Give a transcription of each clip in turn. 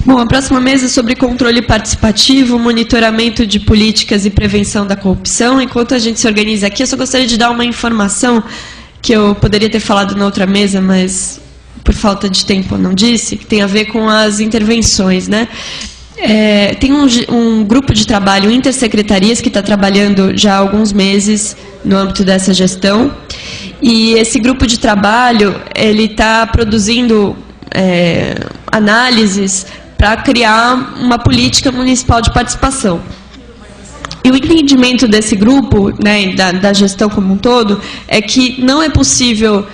Bom, a próxima mesa é sobre controle participativo, monitoramento de políticas e prevenção da corrupção. Enquanto a gente se organiza aqui, eu só gostaria de dar uma informação que eu poderia ter falado na outra mesa, mas por falta de tempo eu não disse, que tem a ver com as intervenções, né? Tem um grupo de trabalho intersecretarias que está trabalhando já há alguns meses no âmbito dessa gestão, e esse grupo de trabalho ele está produzindo análises para criar uma política municipal de participação. E o entendimento desse grupo, né, da gestão como um todo, é que não é possível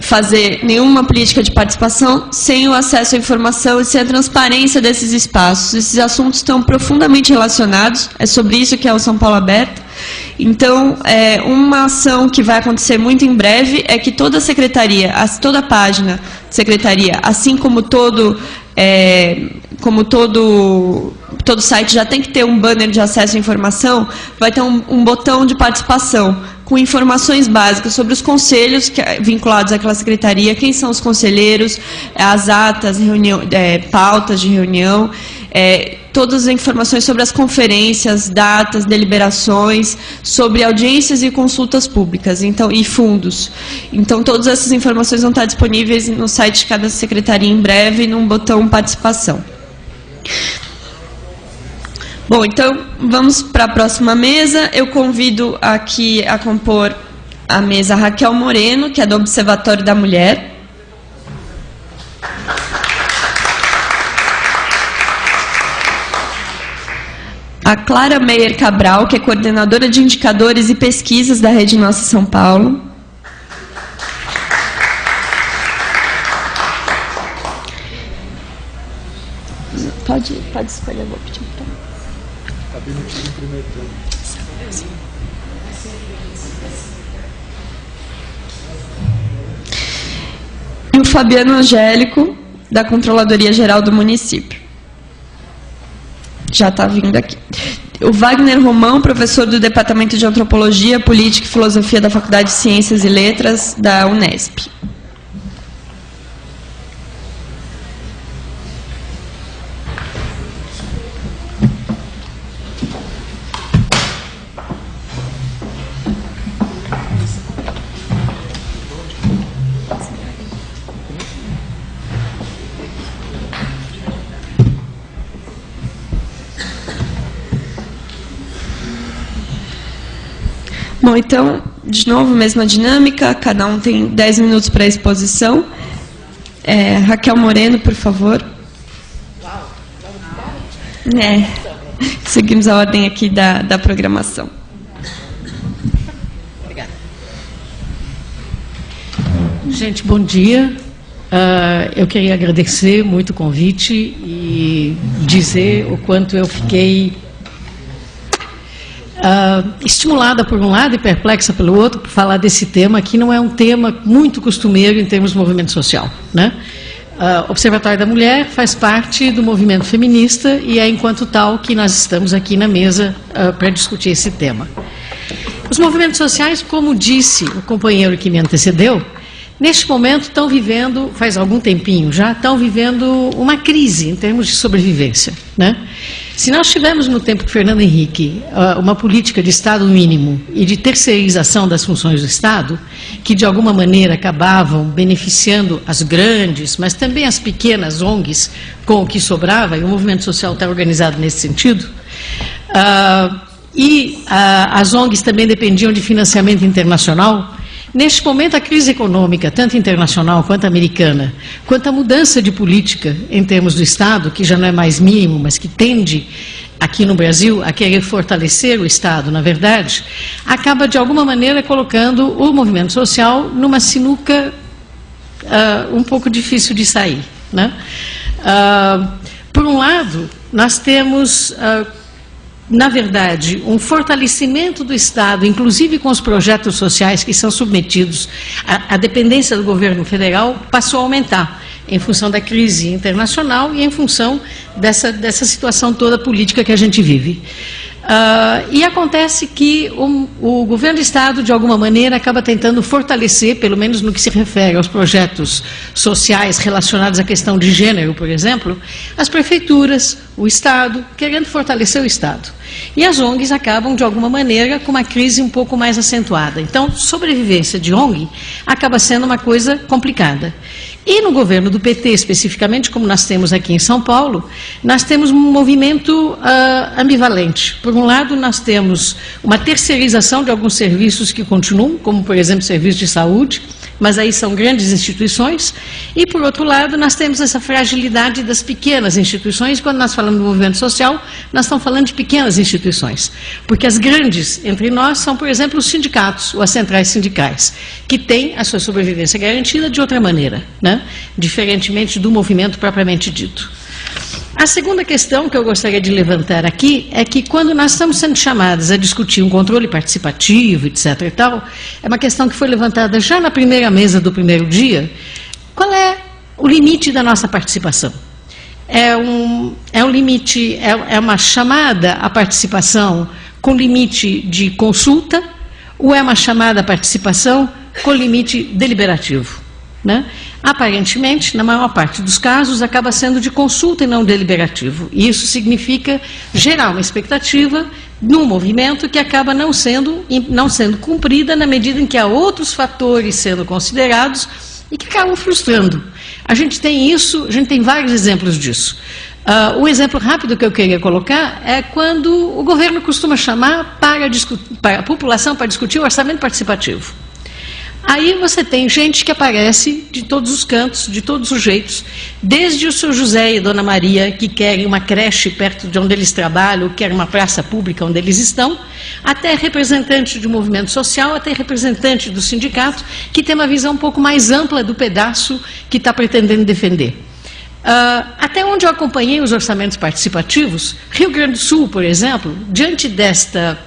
fazer nenhuma política de participação sem o acesso à informação e sem a transparência desses espaços. Esses assuntos estão profundamente relacionados, é sobre isso que é o São Paulo Aberto. Então, uma ação que vai acontecer muito em breve é que toda a secretaria, toda a página de secretaria, assim como todo site já tem que ter um banner de acesso à informação, vai ter um botão de participação com informações básicas sobre os conselhos vinculados àquela secretaria, quem são os conselheiros, as atas, pautas de reunião, todas as informações sobre as conferências, datas, deliberações, sobre audiências e consultas públicas e fundos. Então, todas essas informações vão estar disponíveis no site de cada secretaria em breve, num botão participação. Bom, então, vamos para a próxima mesa. Eu convido aqui a compor a mesa Raquel Moreno, que é do Observatório da Mulher. A Clara Meyer Cabral, que é coordenadora de indicadores e pesquisas da Rede Nossa São Paulo. Pode escolher, eu vou pedir então. E o Fabiano Angélico, da Controladoria Geral do Município. Já está vindo aqui. O Wagner Romão, professor do Departamento de Antropologia, Política e Filosofia da Faculdade de Ciências e Letras da Unesp. Bom, então, de novo, mesma dinâmica, cada um tem 10 minutos para a exposição. Raquel Moreno, por favor. Seguimos a ordem aqui da programação. Obrigada. Gente, bom dia. Eu queria agradecer muito o convite e dizer o quanto eu fiquei estimulada por um lado e perplexa pelo outro, por falar desse tema, que não é um tema muito costumeiro em termos de movimento social, né? O Observatório da Mulher faz parte do movimento feminista e é enquanto tal que nós estamos aqui na mesa para discutir esse tema. Os movimentos sociais, como disse o companheiro que me antecedeu, neste momento estão vivendo, faz algum tempinho já, estão vivendo uma crise em termos de sobrevivência, né? Se nós tivemos no tempo de Fernando Henrique uma política de Estado mínimo e de terceirização das funções do Estado, que de alguma maneira acabavam beneficiando as grandes, mas também as pequenas ONGs com o que sobrava, e o movimento social está organizado nesse sentido, as ONGs também dependiam de financiamento internacional. Neste momento, a crise econômica, tanto internacional quanto americana, quanto a mudança de política em termos do Estado, que já não é mais mínimo, mas que tende, aqui no Brasil, a querer fortalecer o Estado, na verdade, acaba, de alguma maneira, colocando o movimento social numa sinuca um pouco difícil de sair, né? Por um lado, nós temos na verdade, um fortalecimento do Estado, inclusive com os projetos sociais que são submetidos à dependência do governo federal, passou a aumentar em função da crise internacional e em função dessa situação toda política que a gente vive. E acontece que o governo do Estado, de alguma maneira, acaba tentando fortalecer, pelo menos no que se refere aos projetos sociais relacionados à questão de gênero, por exemplo, as prefeituras, o Estado, querendo fortalecer o Estado. E as ONGs acabam, de alguma maneira, com uma crise um pouco mais acentuada. Então, sobrevivência de ONG acaba sendo uma coisa complicada. E no governo do PT, especificamente, como nós temos aqui em São Paulo, nós temos um movimento ambivalente. Por um lado, nós temos uma terceirização de alguns serviços que continuam, como, por exemplo, serviço de saúde, mas aí são grandes instituições. E, por outro lado, nós temos essa fragilidade das pequenas instituições. Quando nós falamos do movimento social, nós estamos falando de pequenas instituições. Porque as grandes entre nós são, por exemplo, os sindicatos, ou as centrais sindicais, que têm a sua sobrevivência garantida de outra maneira, né? Diferentemente do movimento propriamente dito. A segunda questão que eu gostaria de levantar aqui é que quando nós estamos sendo chamados a discutir um controle participativo, etc. e tal, é uma questão que foi levantada já na primeira mesa do primeiro dia. Qual é o limite da nossa participação? É um limite, é uma chamada à participação com limite de consulta ou é uma chamada à participação com limite deliberativo, né? Aparentemente, na maior parte dos casos, acaba sendo de consulta e não deliberativo. E isso significa gerar uma expectativa num movimento que acaba não sendo cumprida na medida em que há outros fatores sendo considerados e que acabam frustrando. A gente tem vários exemplos disso. O exemplo rápido que eu queria colocar é quando o governo costuma chamar para a população para discutir o orçamento participativo. Aí você tem gente que aparece de todos os cantos, de todos os jeitos, desde o seu José e a Dona Maria, que querem uma creche perto de onde eles trabalham, querem uma praça pública onde eles estão, até representante de um movimento social, até representante do sindicato, que tem uma visão um pouco mais ampla do pedaço que está pretendendo defender. Até onde eu acompanhei os orçamentos participativos, Rio Grande do Sul, por exemplo, diante desta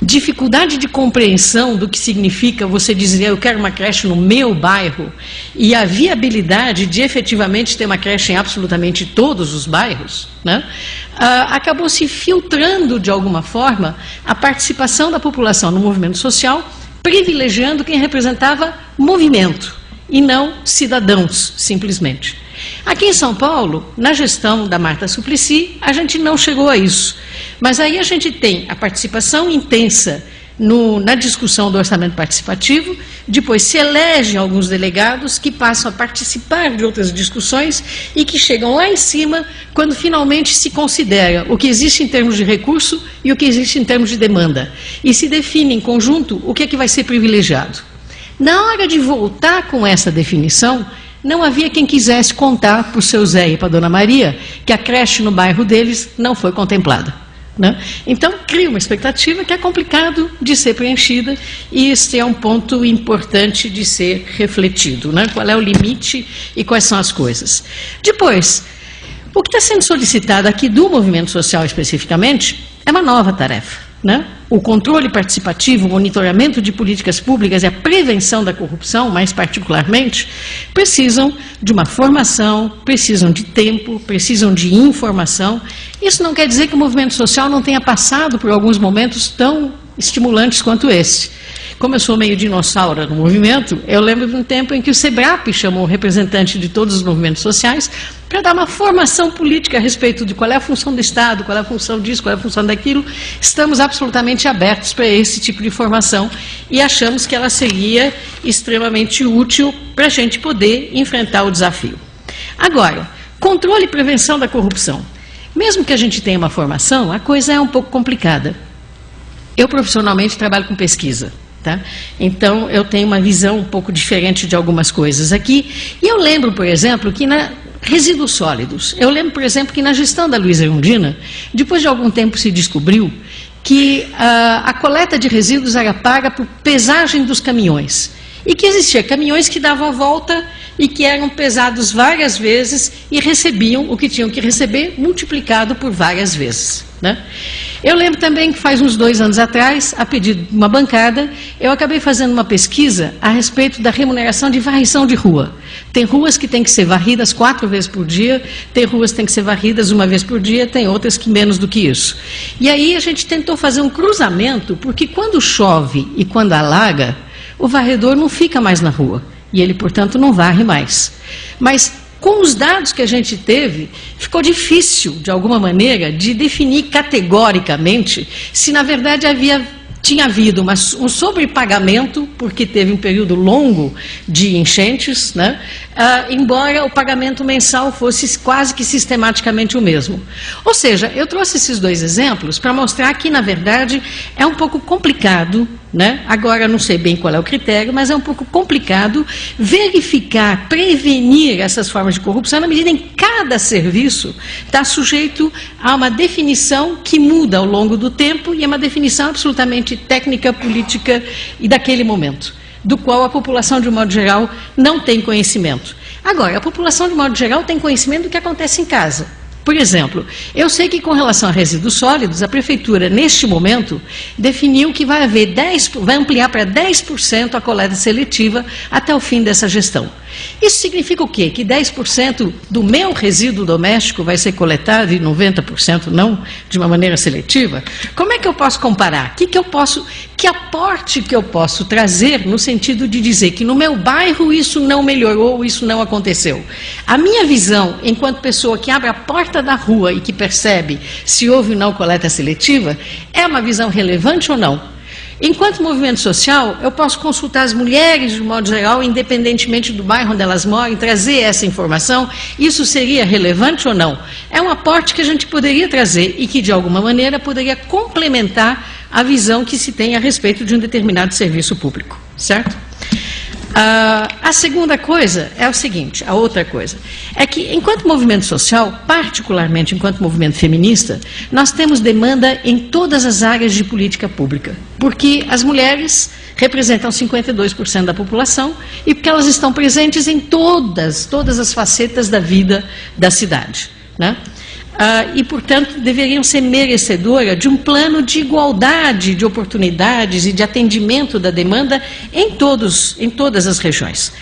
dificuldade de compreensão do que significa você dizer eu quero uma creche no meu bairro e a viabilidade de efetivamente ter uma creche em absolutamente todos os bairros, né, acabou se filtrando de alguma forma a participação da população no movimento social, privilegiando quem representava movimento e não cidadãos, simplesmente. Aqui em São Paulo, na gestão da Marta Suplicy, a gente não chegou a isso. Mas aí a gente tem a participação intensa na discussão do orçamento participativo, depois se elegem alguns delegados que passam a participar de outras discussões e que chegam lá em cima quando finalmente se considera o que existe em termos de recurso e o que existe em termos de demanda. E se define em conjunto o que é que vai ser privilegiado. Na hora de voltar com essa definição, não havia quem quisesse contar para o seu Zé e para a Dona Maria que a creche no bairro deles não foi contemplada, né? Então, cria uma expectativa que é complicado de ser preenchida e esse é um ponto importante de ser refletido, né? Qual é o limite e quais são as coisas. Depois, o que está sendo solicitado aqui do movimento social especificamente é uma nova tarefa, né? O controle participativo, o monitoramento de políticas públicas e a prevenção da corrupção, mais particularmente, precisam de uma formação, precisam de tempo, precisam de informação. Isso não quer dizer que o movimento social não tenha passado por alguns momentos tão estimulantes quanto esse. Como eu sou meio dinossauro no movimento, eu lembro de um tempo em que o SEBRAP chamou o representante de todos os movimentos sociais para dar uma formação política a respeito de qual é a função do Estado, qual é a função disso, qual é a função daquilo. Estamos absolutamente abertos para esse tipo de formação e achamos que ela seria extremamente útil para a gente poder enfrentar o desafio. Agora, controle e prevenção da corrupção. Mesmo que a gente tenha uma formação, a coisa é um pouco complicada. Eu profissionalmente trabalho com pesquisa. Tá? Então, eu tenho uma visão um pouco diferente de algumas coisas aqui. E eu lembro, por exemplo, que resíduos sólidos. Eu lembro, por exemplo, que na gestão da Luísa Erundina, depois de algum tempo se descobriu que a coleta de resíduos era paga por pesagem dos caminhões. e que existia caminhões que davam a volta e que eram pesados várias vezes e recebiam o que tinham que receber, multiplicado por várias vezes, né? Eu lembro também que faz uns 2 anos atrás, a pedido de uma bancada, eu acabei fazendo uma pesquisa a respeito da remuneração de varrição de rua. Tem ruas que têm que ser varridas 4 vezes por dia, tem ruas que têm que ser varridas 1 vez por dia, tem outras que menos do que isso. E aí a gente tentou fazer um cruzamento, porque quando chove e quando alaga, o varredor não fica mais na rua. E ele, portanto, não varre mais. Mas, com os dados que a gente teve, ficou difícil, de alguma maneira, de definir categoricamente se, na verdade, tinha havido um sobrepagamento, porque teve um período longo de enchentes, né? Embora o pagamento mensal fosse quase que sistematicamente o mesmo. Ou seja, eu trouxe esses 2 exemplos para mostrar que, na verdade, é um pouco complicado, né? Agora, não sei bem qual é o critério, mas é um pouco complicado verificar, prevenir essas formas de corrupção, na medida em que cada serviço está sujeito a uma definição que muda ao longo do tempo e é uma definição absolutamente técnica, política e daquele momento, do qual a população, de um modo geral, não tem conhecimento. Agora, a população, de um modo geral, tem conhecimento do que acontece em casa. Por exemplo, eu sei que com relação a resíduos sólidos, a Prefeitura, neste momento, definiu que vai ampliar para 10% a coleta seletiva até o fim dessa gestão. Isso significa o quê? Que 10% do meu resíduo doméstico vai ser coletado e 90% não, de uma maneira seletiva? Como é que eu posso comparar? Que aporte que eu posso trazer no sentido de dizer que no meu bairro isso não melhorou, isso não aconteceu? A minha visão, enquanto pessoa que abre a porta da rua e que percebe se houve ou não coleta seletiva, é uma visão relevante ou não? Enquanto movimento social, eu posso consultar as mulheres, de um modo geral, independentemente do bairro onde elas moram, trazer essa informação. Isso seria relevante ou não? É um aporte que a gente poderia trazer e que, de alguma maneira, poderia complementar a visão que se tem a respeito de um determinado serviço público, certo? A segunda coisa é o seguinte, a outra coisa, é que enquanto movimento social, particularmente enquanto movimento feminista, nós temos demanda em todas as áreas de política pública, porque as mulheres representam 52% da população e porque elas estão presentes em todas as facetas da vida da cidade, né? E, portanto, deveriam ser merecedoras de um plano de igualdade de oportunidades e de atendimento da demanda em todas as regiões.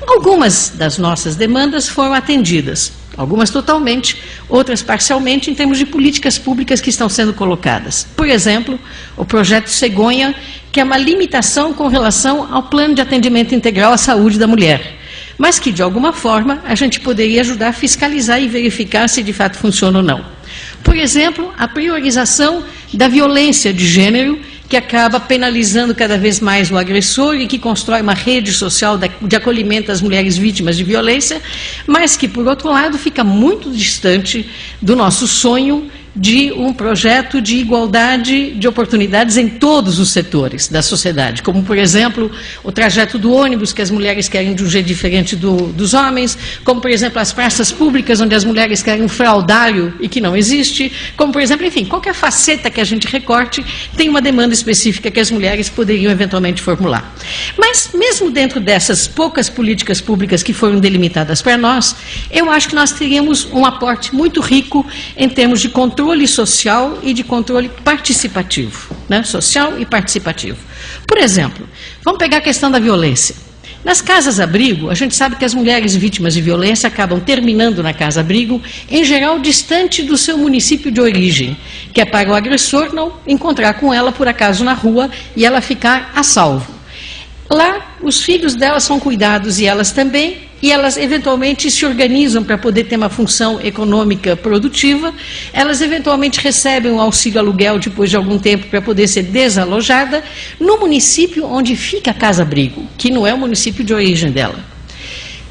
Algumas das nossas demandas foram atendidas, algumas totalmente, outras parcialmente, em termos de políticas públicas que estão sendo colocadas. Por exemplo, o projeto Cegonha, que é uma limitação com relação ao plano de atendimento integral à saúde da mulher, mas que, de alguma forma, a gente poderia ajudar a fiscalizar e verificar se de fato funciona ou não. Por exemplo, a priorização da violência de gênero, que acaba penalizando cada vez mais o agressor e que constrói uma rede social de acolhimento às mulheres vítimas de violência, mas que, por outro lado, fica muito distante do nosso sonho de um projeto de igualdade de oportunidades em todos os setores da sociedade, como, por exemplo, o trajeto do ônibus, que as mulheres querem de um jeito diferente dos homens, como, por exemplo, as praças públicas, onde as mulheres querem um fraudário e que não existe, como, por exemplo, enfim, qualquer faceta que a gente recorte tem uma demanda específica que as mulheres poderiam eventualmente formular. Mas, mesmo dentro dessas poucas políticas públicas que foram delimitadas para nós, eu acho que nós teríamos um aporte muito rico em termos de controle social e de controle participativo, né? Social e participativo. Por exemplo, vamos pegar a questão da violência. Nas casas-abrigo, a gente sabe que as mulheres vítimas de violência acabam terminando na casa-abrigo, em geral distante do seu município de origem, que é para o agressor não encontrar com ela por acaso na rua e ela ficar a salvo. Lá, os filhos delas são cuidados e elas também, e elas eventualmente se organizam para poder ter uma função econômica produtiva, elas eventualmente recebem um auxílio aluguel depois de algum tempo para poder ser desalojada no município onde fica a casa-abrigo, que não é o município de origem dela.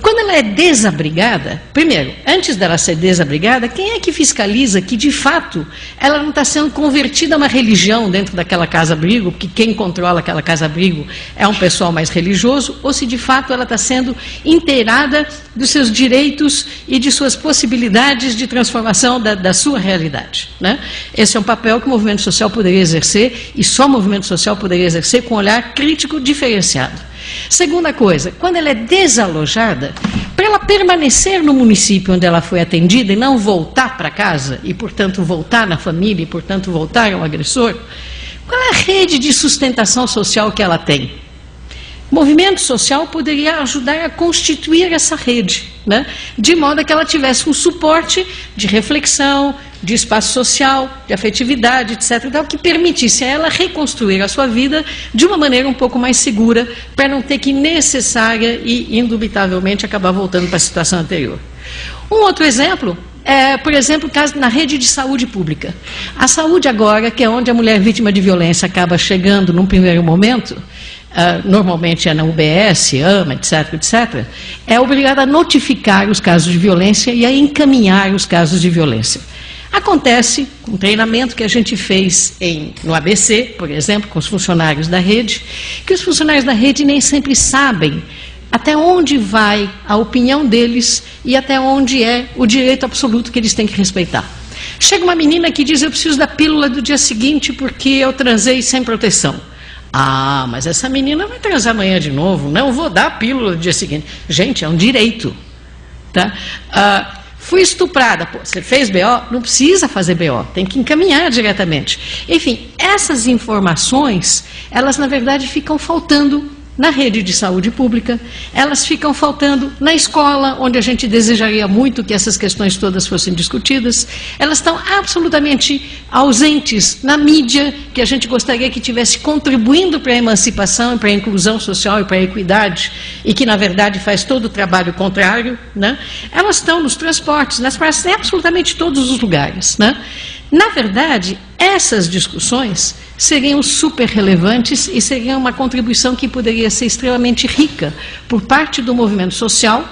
Quando ela é desabrigada, primeiro, antes dela ser desabrigada, quem é que fiscaliza que, de fato, ela não está sendo convertida a uma religião dentro daquela casa-abrigo, porque quem controla aquela casa-abrigo é um pessoal mais religioso, ou se, de fato, ela está sendo inteirada dos seus direitos e de suas possibilidades de transformação da sua realidade, né? Esse é um papel que o movimento social poderia exercer, e só o movimento social poderia exercer com um olhar crítico diferenciado. Segunda coisa, quando ela é desalojada, para ela permanecer no município onde ela foi atendida e não voltar para casa, e portanto voltar na família, e portanto voltar ao agressor, qual é a rede de sustentação social que ela tem? O movimento social poderia ajudar a constituir essa rede, né? De modo que ela tivesse um suporte de reflexão, de espaço social, de afetividade, etc., que permitisse a ela reconstruir a sua vida de uma maneira um pouco mais segura, para não ter que necessária e indubitavelmente acabar voltando para a situação anterior. Um outro exemplo é, por exemplo, o caso na rede de saúde pública. A saúde agora, que é onde a mulher vítima de violência acaba chegando num primeiro momento, normalmente é na UBS, AMA, etc., etc., é obrigada a notificar os casos de violência e a encaminhar os casos de violência. Acontece, com o treinamento que a gente fez no ABC, por exemplo, com os funcionários da rede, que os funcionários da rede nem sempre sabem até onde vai a opinião deles e até onde é o direito absoluto que eles têm que respeitar. Chega uma menina que diz: eu preciso da pílula do dia seguinte porque eu transei sem proteção. Ah, mas essa menina vai transar amanhã de novo, não vou dar a pílula do dia seguinte. Gente, é um direito. Tá? Fui estuprada. Pô, você fez BO? Não precisa fazer BO, tem que encaminhar diretamente. Enfim, essas informações, elas na verdade ficam faltando na rede de saúde pública, elas ficam faltando na escola, onde a gente desejaria muito que essas questões todas fossem discutidas, elas estão absolutamente ausentes na mídia, que a gente gostaria que estivesse contribuindo para a emancipação, para a inclusão social e para a equidade, e que na verdade faz todo o trabalho contrário, né? Elas estão nos transportes, nas praças, em absolutamente todos os lugares, né? Na verdade, essas discussões seriam super relevantes e seriam uma contribuição que poderia ser extremamente rica por parte do movimento social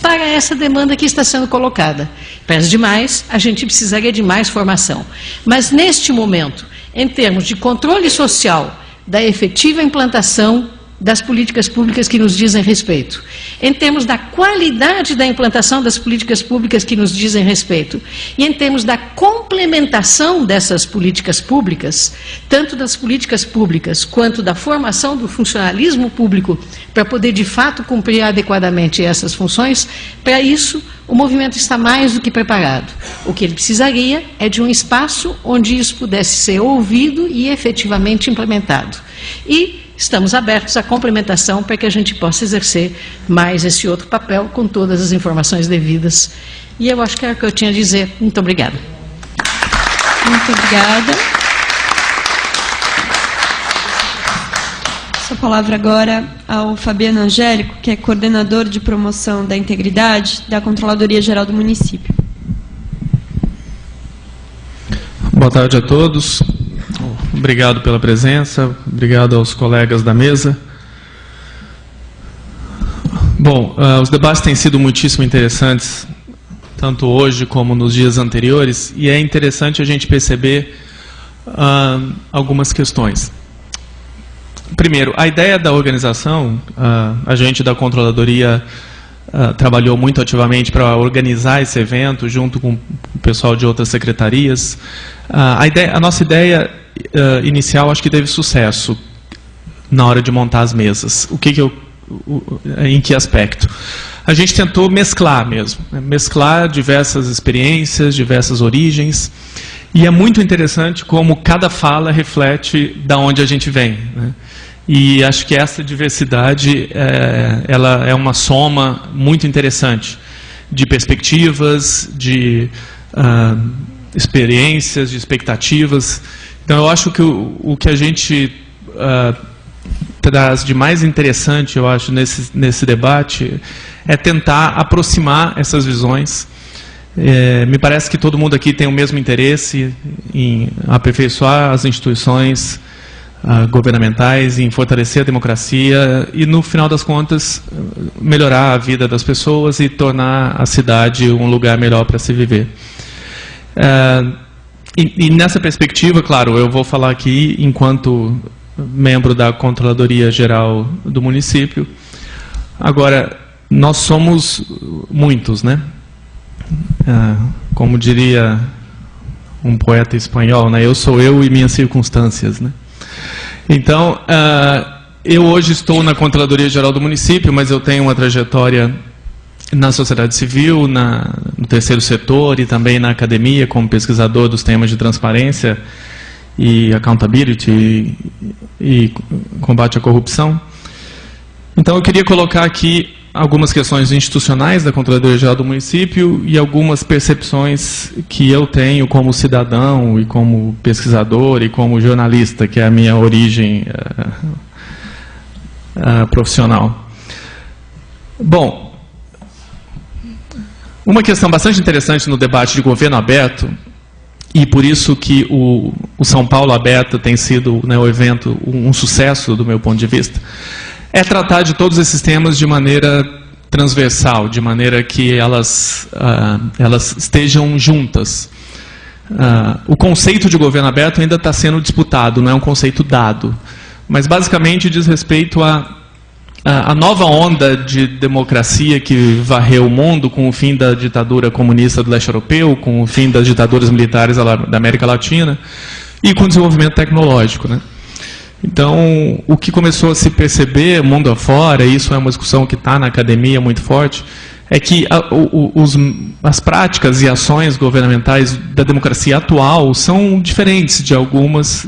para essa demanda que está sendo colocada. Pese demais, a gente precisaria de mais formação. Mas neste momento, em termos de controle social da efetiva implantação das políticas públicas que nos dizem respeito, em termos da qualidade da implantação das políticas públicas que nos dizem respeito, e em termos da complementação dessas políticas públicas, tanto das políticas públicas quanto da formação do funcionalismo público para poder de fato cumprir adequadamente essas funções, para isso o movimento está mais do que preparado. O que ele precisaria é de um espaço onde isso pudesse ser ouvido e efetivamente implementado. E estamos abertos à complementação para que a gente possa exercer mais esse outro papel com todas as informações devidas. E eu acho que era o que eu tinha a dizer. Muito obrigada. Muito obrigada. Essa palavra agora ao Fabiano Angélico, que é coordenador de promoção da integridade da Controladoria Geral do município. Boa tarde a todos. Obrigado pela presença, obrigado aos colegas da mesa. Bom, os debates têm sido muitíssimo interessantes, tanto hoje como nos dias anteriores, e é interessante a gente perceber algumas questões. Primeiro, a ideia da organização, a gente da Controladoria trabalhou muito ativamente para organizar esse evento, junto com o pessoal de outras secretarias. A nossa ideia inicial acho que teve sucesso na hora de montar as mesas. Em que aspecto? A gente tentou mesclar mesmo, né? Mesclar diversas experiências, diversas origens, e é muito interessante como cada fala reflete da onde a gente vem, né? E acho que essa diversidade ela é uma soma muito interessante de perspectivas, de experiências, de expectativas. Então, eu acho que o que a gente traz de mais interessante, eu acho, nesse debate, é tentar aproximar essas visões. Me parece que todo mundo aqui tem o mesmo interesse em aperfeiçoar as instituições governamentais, em fortalecer a democracia e, no final das contas, melhorar a vida das pessoas e tornar a cidade um lugar melhor para se viver. E nessa perspectiva, claro, eu vou falar aqui enquanto membro da Controladoria Geral do município. Agora, nós somos muitos, né? Como diria um poeta espanhol, né? Eu sou eu e minhas circunstâncias, né? Então, Eu hoje estou na Controladoria Geral do município, mas eu tenho uma trajetória na sociedade civil, no terceiro setor e também na academia como pesquisador dos temas de transparência e accountability e combate à corrupção. Então eu queria colocar aqui algumas questões institucionais da Controladoria Geral do município e algumas percepções que eu tenho como cidadão e como pesquisador e como jornalista, que é a minha origem profissional. Bom, uma questão bastante interessante no debate de governo aberto, e por isso que o São Paulo Aberto tem sido, né, o evento, um sucesso do meu ponto de vista, é tratar de todos esses temas de maneira transversal, de maneira que elas estejam juntas. O conceito de governo aberto ainda está sendo disputado, não é um conceito dado, mas basicamente diz respeito a nova onda de democracia que varreu o mundo com o fim da ditadura comunista do leste europeu, com o fim das ditaduras militares da América Latina e com o desenvolvimento tecnológico, né? Então, o que começou a se perceber mundo afora, e isso é uma discussão que está na academia muito forte, é que as práticas e ações governamentais da democracia atual são diferentes de algumas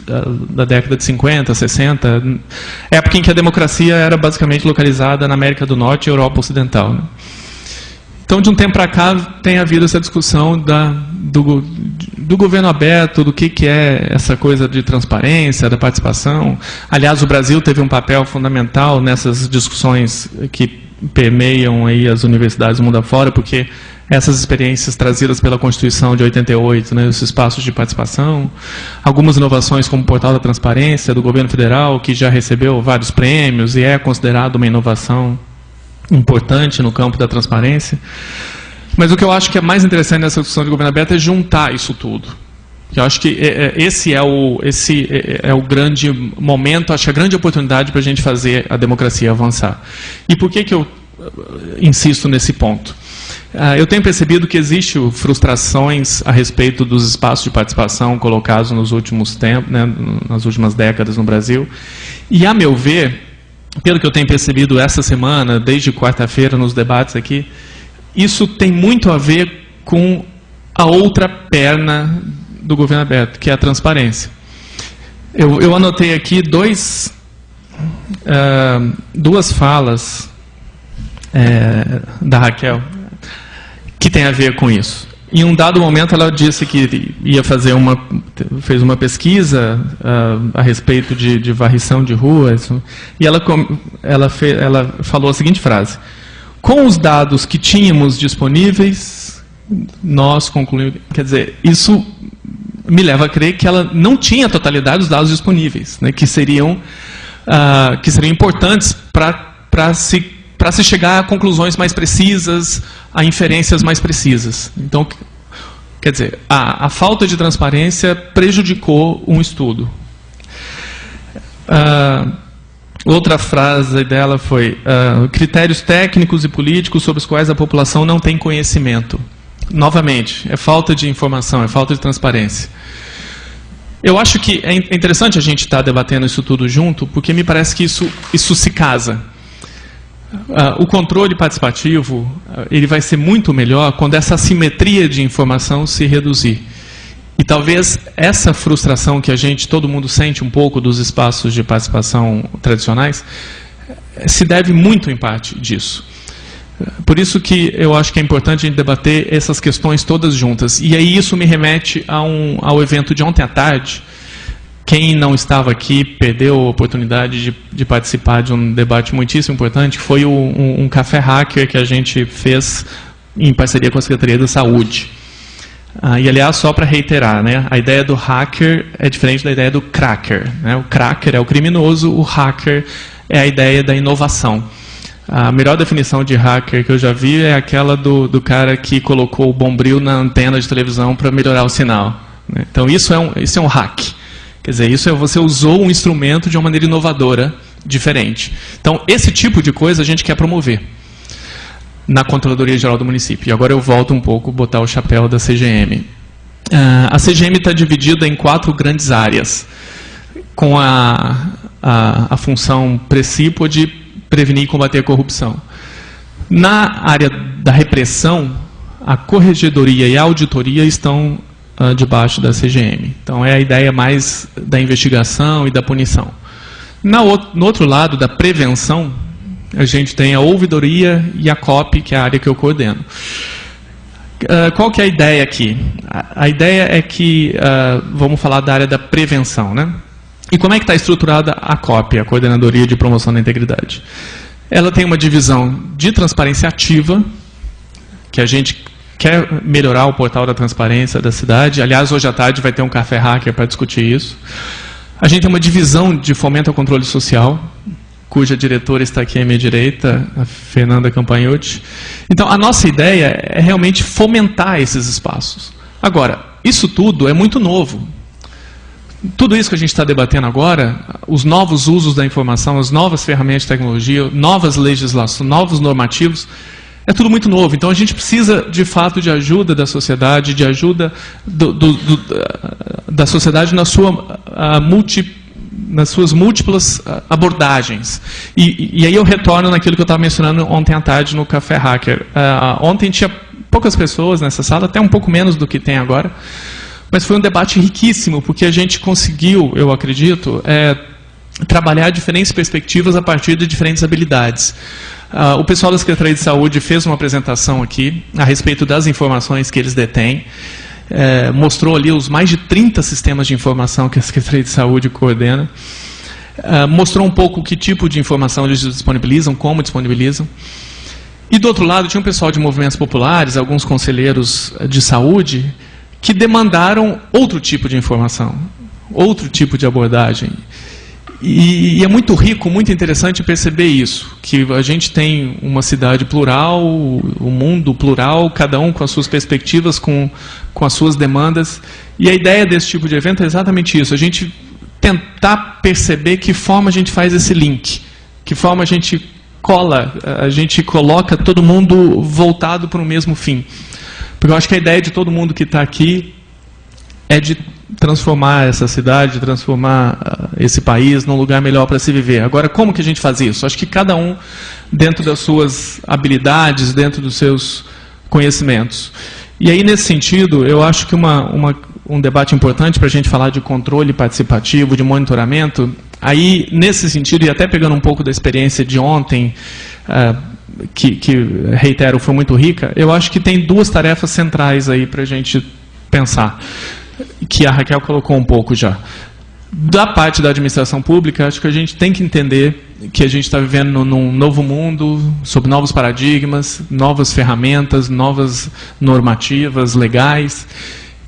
da década de 50, 60, época em que a democracia era basicamente localizada na América do Norte e Europa Ocidental, né? Então, de um tempo para cá, tem havido essa discussão do governo aberto, do que é essa coisa de transparência, da participação. Aliás, o Brasil teve um papel fundamental nessas discussões que permeiam aí as universidades do mundo afora, porque essas experiências trazidas pela Constituição de 88, né, esses espaços de participação, algumas inovações como o Portal da Transparência do governo federal, que já recebeu vários prêmios e é considerado uma inovação importante no campo da transparência. Mas o que eu acho que é mais interessante nessa discussão de governo aberto é juntar isso tudo. Eu acho que esse é o grande momento, acho que a grande oportunidade para a gente fazer a democracia avançar. E por que eu insisto nesse ponto? Eu tenho percebido que existem frustrações a respeito dos espaços de participação colocados nos últimos tempos, né, nas últimas décadas no Brasil. E, a meu ver, pelo que eu tenho percebido essa semana, desde quarta-feira nos debates aqui, isso tem muito a ver com a outra perna do governo aberto, que é a transparência. Eu anotei aqui duas falas da Raquel que tem a ver com isso. Em um dado momento ela disse que ia fazer fez uma pesquisa a respeito de varrição de ruas, e ela falou a seguinte frase: com os dados que tínhamos disponíveis, nós concluímos. Quer dizer, isso me leva a crer que ela não tinha a totalidade dos dados disponíveis, né, que seriam importantes para se chegar a conclusões mais precisas, a inferências mais precisas. Então, quer dizer, a falta de transparência prejudicou um estudo. Outra frase dela foi: critérios técnicos e políticos sobre os quais a população não tem conhecimento. Novamente, é falta de informação, é falta de transparência. Eu acho que é interessante a gente estar debatendo isso tudo junto, porque me parece que isso se casa. O controle participativo ele vai ser muito melhor quando essa assimetria de informação se reduzir. E talvez essa frustração que todo mundo sente um pouco dos espaços de participação tradicionais, se deve muito em parte disso. Por isso que eu acho que é importante a gente debater essas questões todas juntas. E aí isso me remete ao evento de ontem à tarde. Quem não estava aqui perdeu a oportunidade de participar de um debate muitíssimo importante, que foi um café hacker que a gente fez em parceria com a Secretaria da Saúde. E, aliás, só para reiterar, né, a ideia do hacker é diferente da ideia do cracker, né? O cracker é o criminoso, o hacker é a ideia da inovação. A melhor definição de hacker que eu já vi é aquela do cara que colocou o bombril na antena de televisão para melhorar o sinal, né? Então isso é um hack. Quer dizer, isso você usou um instrumento de uma maneira inovadora, diferente. Então, esse tipo de coisa a gente quer promover na Controladoria Geral do município. E agora eu volto um pouco, botar o chapéu da CGM. A CGM está dividida em 4 grandes áreas, com a função principal de prevenir e combater a corrupção. Na área da repressão, a corregedoria e a auditoria estão debaixo da CGM. Então, é a ideia mais da investigação e da punição. No outro lado, da prevenção, a gente tem a ouvidoria e a COP, que é a área que eu coordeno. Qual que é a ideia aqui? A ideia é que, vamos falar da área da prevenção, né? E como é que está estruturada a COP, a Coordenadoria de Promoção da Integridade? Ela tem uma divisão de transparência ativa, que a gente quer melhorar o portal da transparência da cidade. Aliás, hoje à tarde vai ter um café hacker para discutir isso. A gente tem uma divisão de fomento ao controle social, cuja diretora está aqui à minha direita, a Fernanda Campagnotti. Então, a nossa ideia é realmente fomentar esses espaços. Agora, isso tudo é muito novo. Tudo isso que a gente está debatendo agora, os novos usos da informação, as novas ferramentas de tecnologia, novas legislações, novos normativos, é tudo muito novo. Então, a gente precisa, de fato, de ajuda da sociedade, de ajuda da sociedade nas suas múltiplas abordagens. E aí eu retorno naquilo que eu estava mencionando ontem à tarde no Café Hacker. Ontem tinha poucas pessoas nessa sala, até um pouco menos do que tem agora, mas foi um debate riquíssimo, porque a gente conseguiu, eu acredito, trabalhar diferentes perspectivas a partir de diferentes habilidades. O pessoal da Secretaria de Saúde fez uma apresentação aqui a respeito das informações que eles detêm. Mostrou ali os mais de 30 sistemas de informação que a Secretaria de Saúde coordena. Mostrou um pouco que tipo de informação eles disponibilizam, como disponibilizam. E do outro lado tinha um pessoal de movimentos populares, alguns conselheiros de saúde, que demandaram outro tipo de informação, outro tipo de abordagem. E é muito rico, muito interessante perceber isso, que a gente tem uma cidade plural, um mundo plural, cada um com as suas perspectivas, com as suas demandas. E a ideia desse tipo de evento é exatamente isso, a gente tentar perceber que forma a gente faz esse link, que forma a gente coloca todo mundo voltado para o mesmo fim. Porque eu acho que a ideia de todo mundo que está aqui é de transformar essa cidade, de transformar esse país num lugar melhor para se viver. Agora, como que a gente faz isso? Acho que cada um, dentro das suas habilidades, dentro dos seus conhecimentos. E aí, nesse sentido, eu acho que um debate importante para a gente falar de controle participativo, de monitoramento, aí, nesse sentido, e até pegando um pouco da experiência de ontem, que reitero, foi muito rica, eu acho que tem duas tarefas centrais aí para a gente pensar, que a Raquel colocou um pouco já. Da parte da administração pública, acho que a gente tem que entender que a gente está vivendo num novo mundo, sob novos paradigmas, novas ferramentas, novas normativas legais,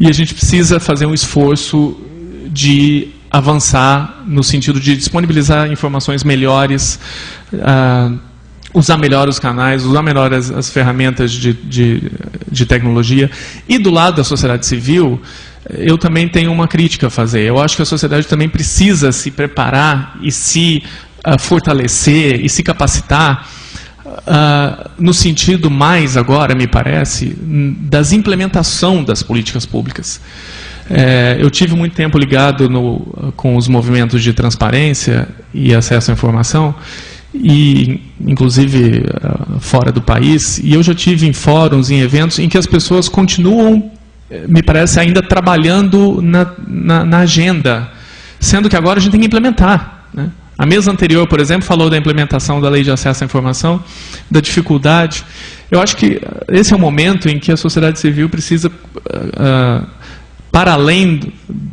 e a gente precisa fazer um esforço de avançar no sentido de disponibilizar informações melhores, usar melhor os canais, usar melhor as ferramentas de tecnologia. E do lado da sociedade civil, eu também tenho uma crítica a fazer. Eu acho que a sociedade também precisa se preparar e se fortalecer e se capacitar no sentido mais agora, me parece, das implementação das políticas públicas. Eu tive muito tempo ligado com os movimentos de transparência e acesso à informação, e inclusive fora do país, e eu já tive em fóruns, em eventos, em que as pessoas continuam, me parece, ainda trabalhando na agenda, sendo que agora a gente tem que implementar, né? A mesa anterior, por exemplo, falou da implementação da Lei de Acesso à Informação, da dificuldade. Eu acho que esse é o momento em que a sociedade civil precisa, para além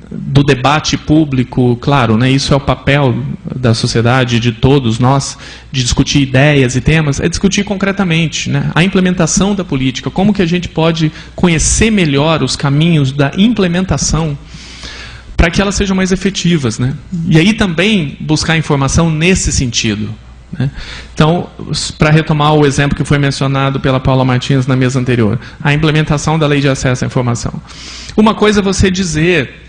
do debate público, claro, né, isso é o papel da sociedade, de todos nós, de discutir ideias e temas, é discutir concretamente, né, a implementação da política, como que a gente pode conhecer melhor os caminhos da implementação para que elas sejam mais efetivas, né? E aí também buscar informação nesse sentido, né? Então, para retomar o exemplo que foi mencionado pela Paula Martins na mesa anterior, a implementação da Lei de Acesso à Informação. Uma coisa é você dizer,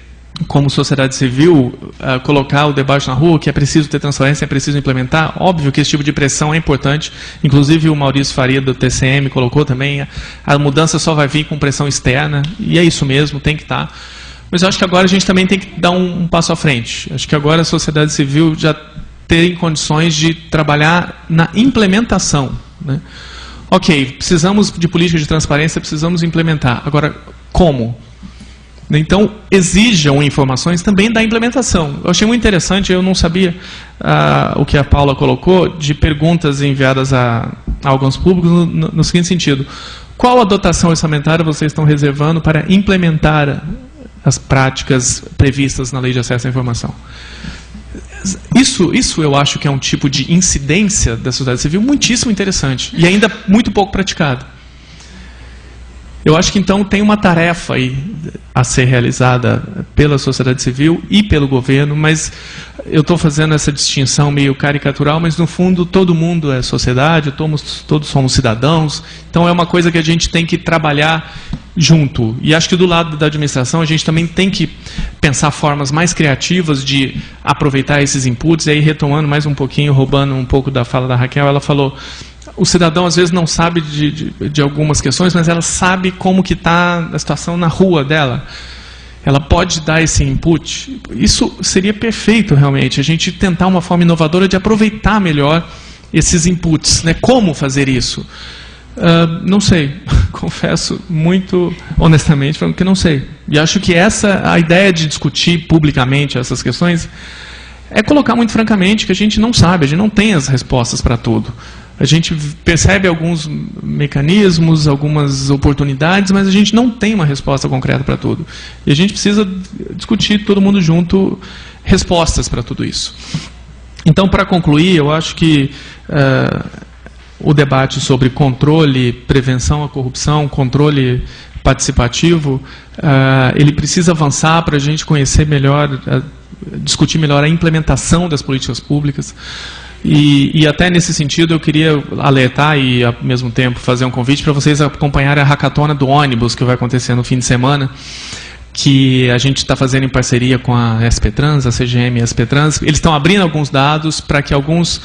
como sociedade civil, colocar o debate na rua, que é preciso ter transparência, é preciso implementar. Óbvio que esse tipo de pressão é importante, inclusive o Maurício Faria do TCM colocou também, a mudança só vai vir com pressão externa, e é isso mesmo, tem que estar. Mas eu acho que agora a gente também tem que dar um passo à frente. Acho que agora a sociedade civil já tem condições de trabalhar na implementação, né? Ok, precisamos de política de transparência, precisamos implementar. Agora, como? Então, exijam informações também da implementação. Eu achei muito interessante, eu não sabia o que a Paula colocou, de perguntas enviadas a órgãos públicos no seguinte sentido: qual a dotação orçamentária vocês estão reservando para implementar as práticas previstas na Lei de Acesso à Informação? Isso eu acho que é um tipo de incidência da sociedade civil muitíssimo interessante e ainda muito pouco praticado. Eu acho que então tem uma tarefa aí a ser realizada pela sociedade civil e pelo governo, mas eu estou fazendo essa distinção meio caricatural, mas no fundo todo mundo é sociedade, todos somos cidadãos, então é uma coisa que a gente tem que trabalhar junto. E acho que do lado da administração a gente também tem que pensar formas mais criativas de aproveitar esses inputs. E aí, retomando mais um pouquinho, roubando um pouco da fala da Raquel, ela falou: o cidadão às vezes não sabe de algumas questões, mas ela sabe como que está a situação na rua dela. Ela pode dar esse input. Isso seria perfeito, realmente, a gente tentar uma forma inovadora de aproveitar melhor esses inputs, né? Como fazer isso? Não sei, confesso muito honestamente falando que não sei. E acho que a ideia de discutir publicamente essas questões é colocar muito francamente que a gente não sabe, a gente não tem as respostas para tudo. A gente percebe alguns mecanismos, algumas oportunidades, mas a gente não tem uma resposta concreta para tudo. E a gente precisa discutir, todo mundo junto, respostas para tudo isso. Então, para concluir, eu acho que o debate sobre controle, prevenção à corrupção, controle participativo, ele precisa avançar para a gente conhecer melhor, discutir melhor a implementação das políticas públicas. E até nesse sentido eu queria alertar e ao mesmo tempo fazer um convite para vocês acompanharem a hackathon do ônibus que vai acontecer no fim de semana, que a gente está fazendo em parceria com a SP-Trans, a CGM e a SP-Trans. Eles estão abrindo alguns dados para que alguns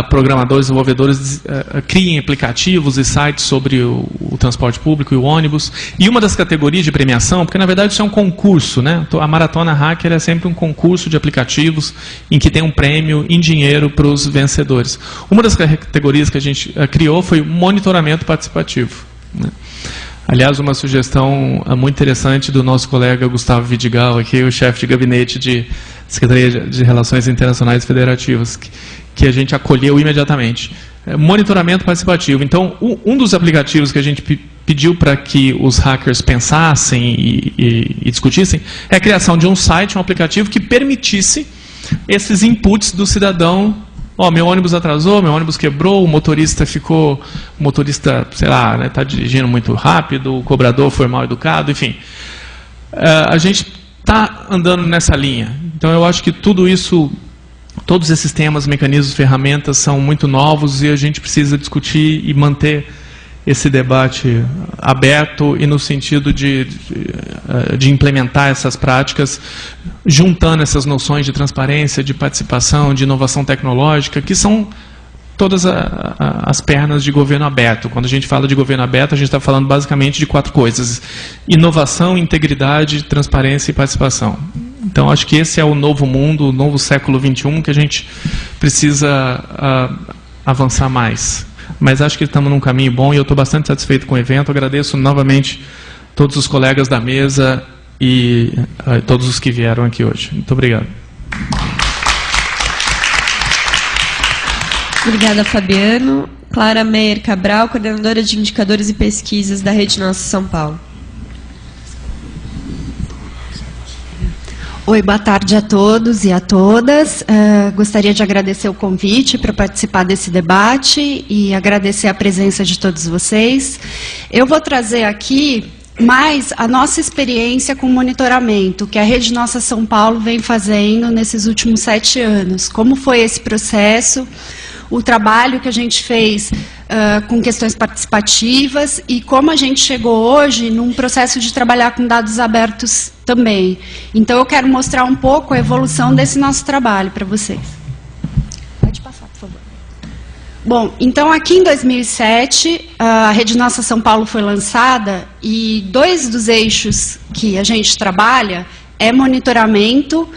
programadores, desenvolvedores criem aplicativos e sites sobre o transporte público e o ônibus. E uma das categorias de premiação, porque na verdade isso é um concurso, né? A Maratona Hacker é sempre um concurso de aplicativos em que tem um prêmio em dinheiro para os vencedores. Uma das categorias que a gente criou foi monitoramento participativo, né? Aliás, uma sugestão muito interessante do nosso colega Gustavo Vidigal, aqui, o chefe de gabinete de Secretaria de Relações Internacionais Federativas, que a gente acolheu imediatamente. Monitoramento participativo. Então, um dos aplicativos que a gente pediu para que os hackers pensassem e discutissem é a criação de um site, um aplicativo que permitisse esses inputs do cidadão. Meu ônibus atrasou, meu ônibus quebrou, o motorista, sei lá, né, está dirigindo muito rápido, o cobrador foi mal educado, enfim. A gente está andando nessa linha. Então eu acho que tudo isso, todos esses temas, mecanismos, ferramentas são muito novos e a gente precisa discutir e manter esse debate aberto e no sentido de implementar essas práticas, juntando essas noções de transparência, de participação, de inovação tecnológica, que são todas as pernas de governo aberto. Quando a gente fala de governo aberto, a gente está falando basicamente de 4 coisas: inovação, integridade, transparência e participação. Então, acho que esse é o novo mundo, o novo século XXI, que a gente precisa avançar mais. Mas acho que estamos num caminho bom e eu estou bastante satisfeito com o evento. Agradeço novamente todos os colegas da mesa e todos os que vieram aqui hoje. Muito obrigado. Obrigada, Fabiano. Clara Meyer Cabral, coordenadora de indicadores e pesquisas da Rede Nossa São Paulo. Oi, boa tarde a todos e a todas. Gostaria de agradecer o convite para participar desse debate e agradecer a presença de todos vocês. Eu vou trazer aqui mais a nossa experiência com monitoramento, que a Rede Nossa São Paulo vem fazendo nesses últimos 7 anos. Como foi esse processo, o trabalho que a gente fez com questões participativas e como a gente chegou hoje num processo de trabalhar com dados abertos também. Então, eu quero mostrar um pouco a evolução desse nosso trabalho para vocês. Pode passar, por favor. Bom, então aqui em 2007, a Rede Nossa São Paulo foi lançada e 2 dos eixos que a gente trabalha é monitoramento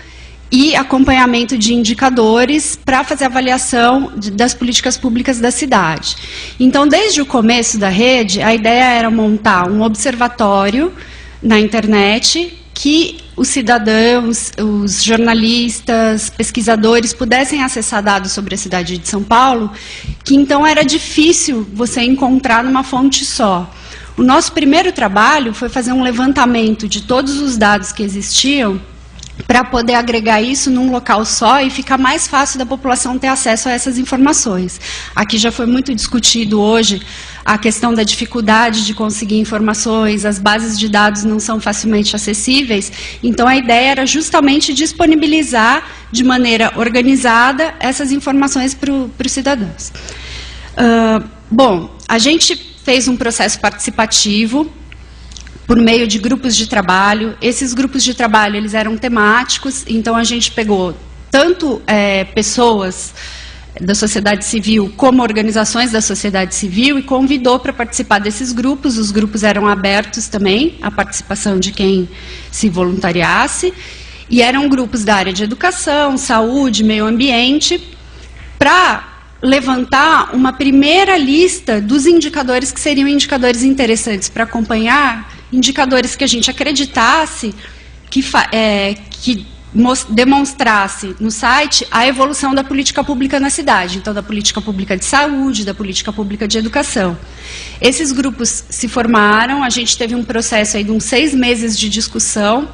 e acompanhamento de indicadores para fazer avaliação das políticas públicas da cidade. Então, desde o começo da rede, a ideia era montar um observatório na internet que os cidadãos, os jornalistas, pesquisadores pudessem acessar dados sobre a cidade de São Paulo, que então era difícil você encontrar numa fonte só. O nosso primeiro trabalho foi fazer um levantamento de todos os dados que existiam para poder agregar isso num local só e ficar mais fácil da população ter acesso a essas informações. Aqui já foi muito discutido hoje a questão da dificuldade de conseguir informações, as bases de dados não são facilmente acessíveis, então a ideia era justamente disponibilizar de maneira organizada essas informações para os cidadãos. Bom, a gente fez um processo participativo por meio de grupos de trabalho. Esses grupos de trabalho eles eram temáticos, então a gente pegou tanto pessoas da sociedade civil como organizações da sociedade civil e convidou para participar desses grupos. Os grupos eram abertos também à participação de quem se voluntariasse, e eram grupos da área de educação, saúde, meio ambiente, para levantar uma primeira lista dos indicadores que seriam indicadores interessantes para acompanhar, indicadores que a gente acreditasse que demonstrasse no site a evolução da política pública na cidade, então da política pública de saúde, da política pública de educação. Esses grupos se formaram, a gente teve um processo aí de uns 6 meses de discussão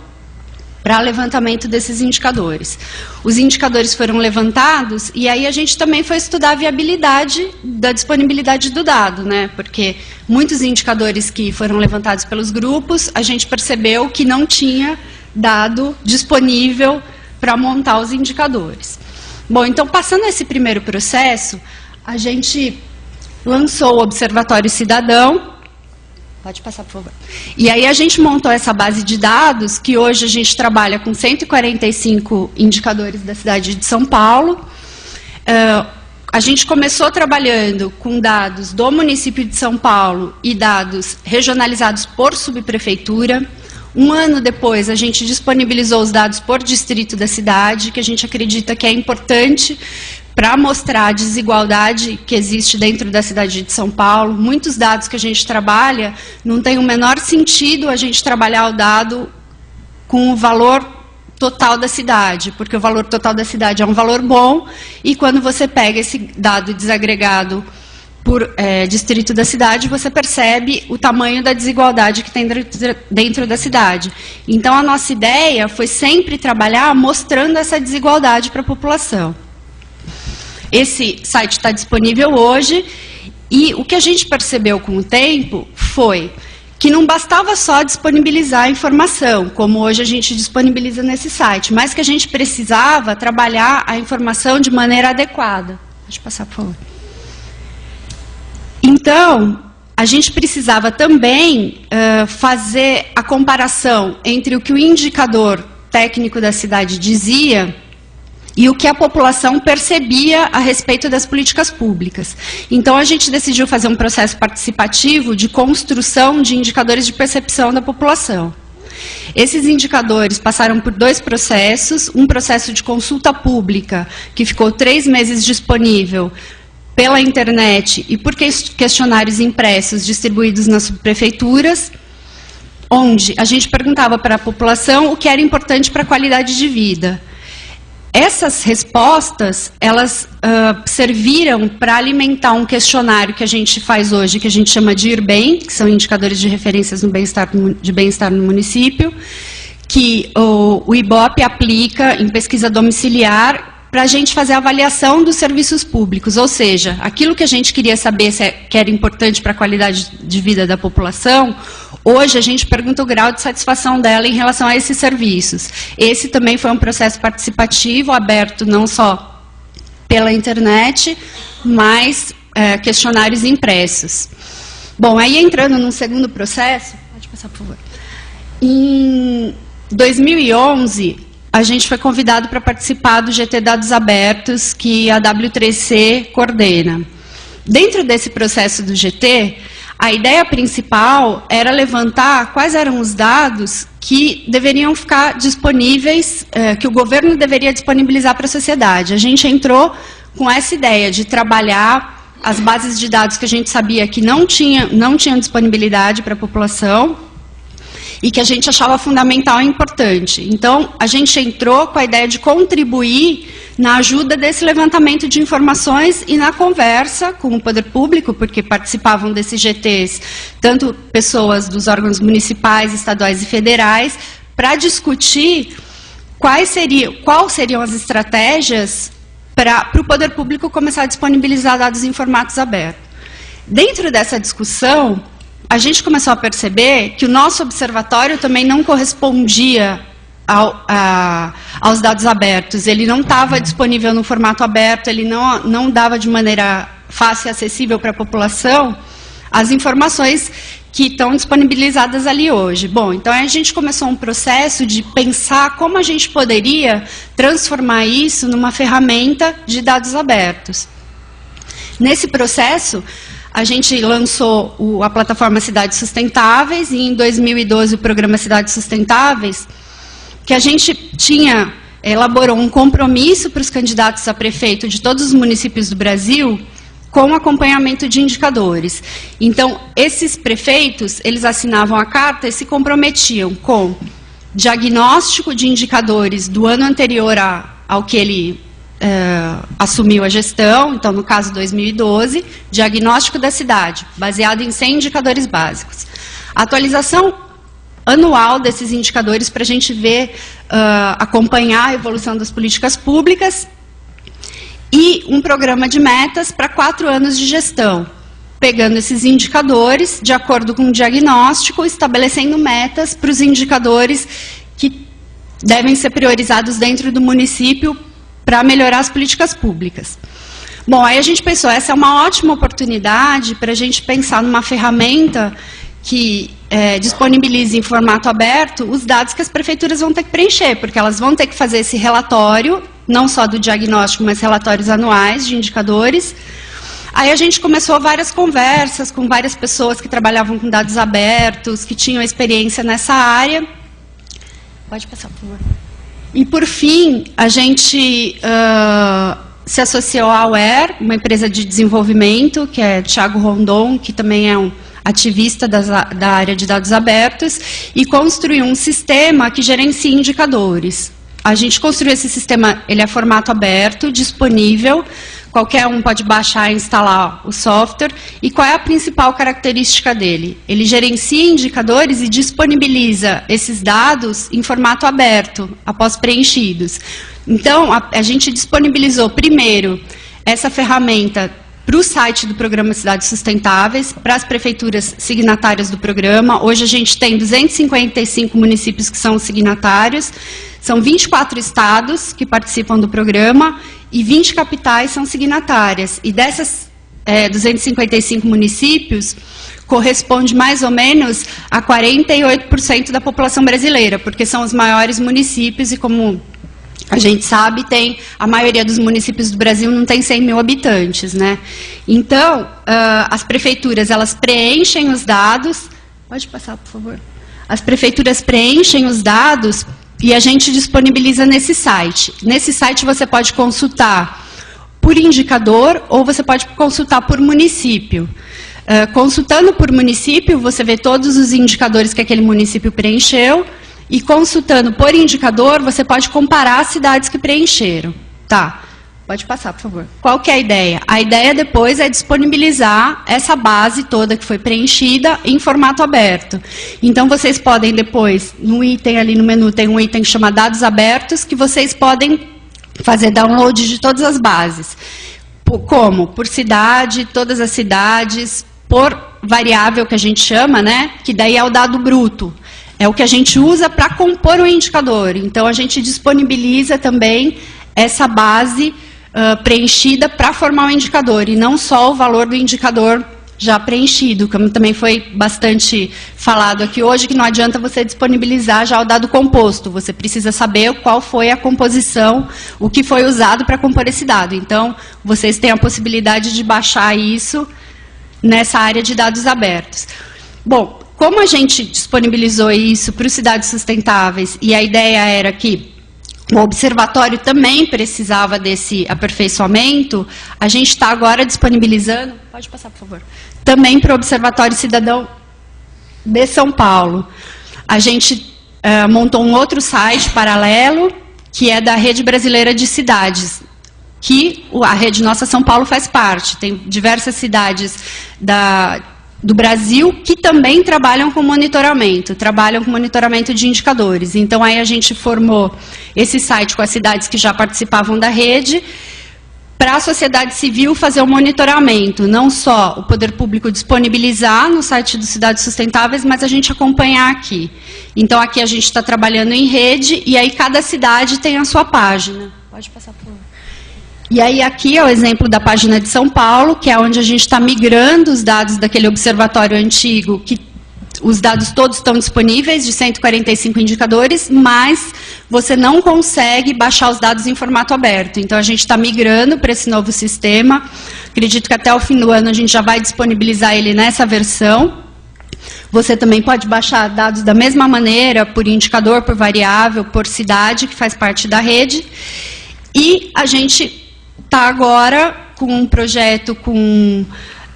para levantamento desses indicadores. Os indicadores foram levantados e aí a gente também foi estudar a viabilidade da disponibilidade do dado, né? Porque muitos indicadores que foram levantados pelos grupos, a gente percebeu que não tinha dado disponível para montar os indicadores. Bom, então passando esse primeiro processo, a gente lançou o Observatório Cidadão. Pode passar, por favor. E aí a gente montou essa base de dados, que hoje a gente trabalha com 145 indicadores da cidade de São Paulo. A gente começou trabalhando com dados do município de São Paulo e dados regionalizados por subprefeitura. Um ano depois, a gente disponibilizou os dados por distrito da cidade, que a gente acredita que é importante para mostrar a desigualdade que existe dentro da cidade de São Paulo. Muitos dados que a gente trabalha, não tem o menor sentido a gente trabalhar o dado com o valor total da cidade, porque o valor total da cidade é um valor bom, e quando você pega esse dado desagregado por distrito da cidade, você percebe o tamanho da desigualdade que tem dentro da cidade. Então, a nossa ideia foi sempre trabalhar mostrando essa desigualdade para a população. Esse site está disponível hoje, e o que a gente percebeu com o tempo foi que não bastava só disponibilizar a informação, como hoje a gente disponibiliza nesse site, mas que a gente precisava trabalhar a informação de maneira adequada. Pode passar, por favor. Então, a gente precisava também fazer a comparação entre o que o indicador técnico da cidade dizia e o que a população percebia a respeito das políticas públicas. Então, a gente decidiu fazer um processo participativo de construção de indicadores de percepção da população. Esses indicadores passaram por 2 processos, um processo de consulta pública, que ficou 3 meses disponível pela internet e por questionários impressos distribuídos nas subprefeituras, onde a gente perguntava para a população o que era importante para a qualidade de vida. Essas respostas, elas serviram para alimentar um questionário que a gente faz hoje, que a gente chama de IRBEM, que são indicadores de referências de bem-estar no município, que o IBOP aplica em pesquisa domiciliar para a gente fazer a avaliação dos serviços públicos, ou seja, aquilo que a gente queria saber que era importante para a qualidade de vida da população, hoje a gente pergunta o grau de satisfação dela em relação a esses serviços. Esse também foi um processo participativo, aberto não só pela internet, mas questionários impressos. Bom, aí entrando num segundo processo, pode passar, por favor. Em 2011, a gente foi convidado para participar do GT Dados Abertos, que a W3C coordena. Dentro desse processo do GT, a ideia principal era levantar quais eram os dados que deveriam ficar disponíveis, que o governo deveria disponibilizar para a sociedade. A gente entrou com essa ideia de trabalhar as bases de dados que a gente sabia que não tinham disponibilidade para a população e que a gente achava fundamental e importante. Então, a gente entrou com a ideia de contribuir na ajuda desse levantamento de informações e na conversa com o poder público, porque participavam desses GTs tanto pessoas dos órgãos municipais, estaduais e federais, para discutir quais seriam as estratégias para o poder público começar a disponibilizar dados em formatos abertos. Dentro dessa discussão, a gente começou a perceber que o nosso observatório também não correspondia aos dados abertos. Ele não estava disponível no formato aberto, ele não dava de maneira fácil e acessível para a população as informações que estão disponibilizadas ali hoje. Bom, então a gente começou um processo de pensar como a gente poderia transformar isso numa ferramenta de dados abertos. Nesse processo, a gente lançou a plataforma Cidades Sustentáveis e em 2012 o programa Cidades Sustentáveis, que a gente elaborou um compromisso para os candidatos a prefeito de todos os municípios do Brasil com acompanhamento de indicadores. Então, esses prefeitos, eles assinavam a carta e se comprometiam com diagnóstico de indicadores do ano anterior ao que ele assumiu a gestão, então, no caso, 2012, diagnóstico da cidade, baseado em 100 indicadores básicos. Atualização anual desses indicadores para a gente ver, acompanhar a evolução das políticas públicas e um programa de metas para 4 anos de gestão, pegando esses indicadores de acordo com o diagnóstico, estabelecendo metas para os indicadores que devem ser priorizados dentro do município para melhorar as políticas públicas. Bom, aí a gente pensou, essa é uma ótima oportunidade para a gente pensar numa ferramenta que disponibilize em formato aberto os dados que as prefeituras vão ter que preencher, porque elas vão ter que fazer esse relatório, não só do diagnóstico, mas relatórios anuais de indicadores. Aí a gente começou várias conversas com várias pessoas que trabalhavam com dados abertos, que tinham experiência nessa área. Pode passar, por favor. E, por fim, a gente se associou à AWARE, uma empresa de desenvolvimento, que é Thiago Rondon, que também é um ativista da área de dados abertos, e construiu um sistema que gerencia indicadores. A gente construiu esse sistema, ele é formato aberto, disponível, qualquer um pode baixar e instalar o software. E qual é a principal característica dele? Ele gerencia indicadores e disponibiliza esses dados em formato aberto, após preenchidos. Então, a gente disponibilizou primeiro essa ferramenta para o site do programa Cidades Sustentáveis, para as prefeituras signatárias do programa. Hoje a gente tem 255 municípios que são signatários, são 24 estados que participam do programa e 20 capitais são signatárias. E dessas 255 municípios, corresponde mais ou menos a 48% da população brasileira, porque são os maiores municípios e, como a gente sabe, a maioria dos municípios do Brasil não tem 100 mil habitantes, né? Então, as prefeituras, elas preenchem os dados. Pode passar, por favor. As prefeituras preenchem os dados e a gente disponibiliza nesse site. Nesse site você pode consultar por indicador ou você pode consultar por município. Consultando por município, você vê todos os indicadores que aquele município preencheu. E consultando por indicador, você pode comparar as cidades que preencheram. Tá, pode passar, por favor. Qual que é a ideia? A ideia depois é disponibilizar essa base toda que foi preenchida em formato aberto. Então, vocês podem depois, no item ali no menu, tem um item que chama Dados Abertos, que vocês podem fazer download de todas as bases. Como? Por cidade, todas as cidades, por variável que a gente chama, né? Que daí é o dado bruto. É o que a gente usa para compor o indicador. Então, a gente disponibiliza também essa base preenchida para formar o indicador, e não só o valor do indicador já preenchido, como também foi bastante falado aqui hoje, que não adianta você disponibilizar já o dado composto, você precisa saber qual foi a composição, o que foi usado para compor esse dado. Então, vocês têm a possibilidade de baixar isso nessa área de dados abertos. Bom, como a gente disponibilizou isso para os Cidades Sustentáveis, e a ideia era que o observatório também precisava desse aperfeiçoamento, a gente está agora disponibilizando, pode passar, por favor, também para o Observatório Cidadão de São Paulo. A gente montou um outro site paralelo, que é da Rede Brasileira de Cidades, que a Rede Nossa São Paulo faz parte. Tem diversas cidades do Brasil que também trabalham com monitoramento de indicadores. Então, aí a gente formou esse site com as cidades que já participavam da rede, para a sociedade civil fazer o monitoramento, não só o poder público disponibilizar no site do Cidades Sustentáveis, mas a gente acompanhar aqui. Então, aqui a gente está trabalhando em rede, e aí cada cidade tem a sua página. Pode passar, por favor. E aí aqui é o exemplo da página de São Paulo, que é onde a gente está migrando os dados daquele observatório antigo, que os dados todos estão disponíveis, de 145 indicadores, mas você não consegue baixar os dados em formato aberto. Então, a gente está migrando para esse novo sistema. Acredito que até o fim do ano a gente já vai disponibilizar ele nessa versão. Você também pode baixar dados da mesma maneira, por indicador, por variável, por cidade, que faz parte da rede. E a gente está agora com um projeto com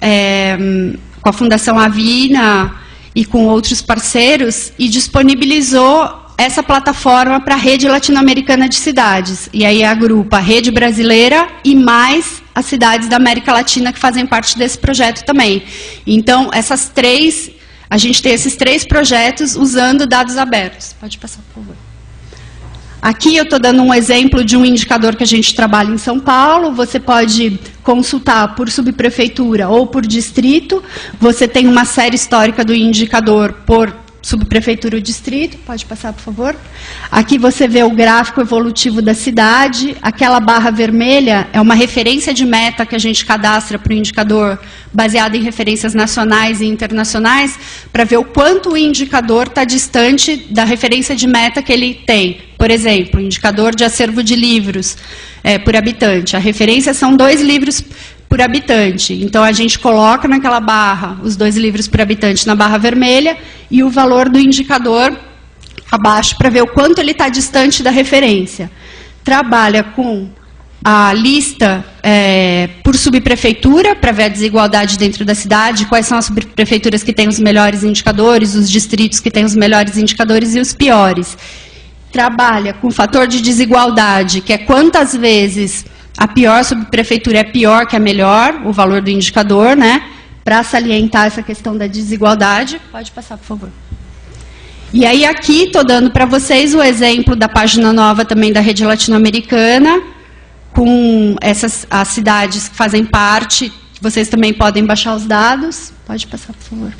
a Fundação Avina e com outros parceiros, e disponibilizou essa plataforma para a Rede Latino-Americana de Cidades. E aí agrupa a Rede Brasileira e mais as cidades da América Latina que fazem parte desse projeto também. Então, a gente tem esses 3 projetos usando dados abertos. Pode passar, por favor. Aqui eu estou dando um exemplo de um indicador que a gente trabalha em São Paulo. Você pode consultar por subprefeitura ou por distrito. Você tem uma série histórica do indicador por subprefeitura ou distrito. Pode passar, por favor. Aqui você vê o gráfico evolutivo da cidade. Aquela barra vermelha é uma referência de meta que a gente cadastra para o indicador, baseado em referências nacionais e internacionais, para ver o quanto o indicador está distante da referência de meta que ele tem. Por exemplo, indicador de acervo de livros por habitante. A referência são 2 livros por habitante. Então, a gente coloca naquela barra os 2 livros por habitante na barra vermelha e o valor do indicador abaixo para ver o quanto ele está distante da referência. Trabalha com a lista por subprefeitura, para ver a desigualdade dentro da cidade, quais são as subprefeituras que têm os melhores indicadores, os distritos que têm os melhores indicadores e os piores. Trabalha com o fator de desigualdade, que é quantas vezes a pior subprefeitura é pior que a melhor, o valor do indicador, né? Para salientar essa questão da desigualdade. Pode passar, por favor. E aí aqui estou dando para vocês o exemplo da página nova também da Rede Latino-Americana, com as cidades que fazem parte, vocês também podem baixar os dados. Pode passar, por favor.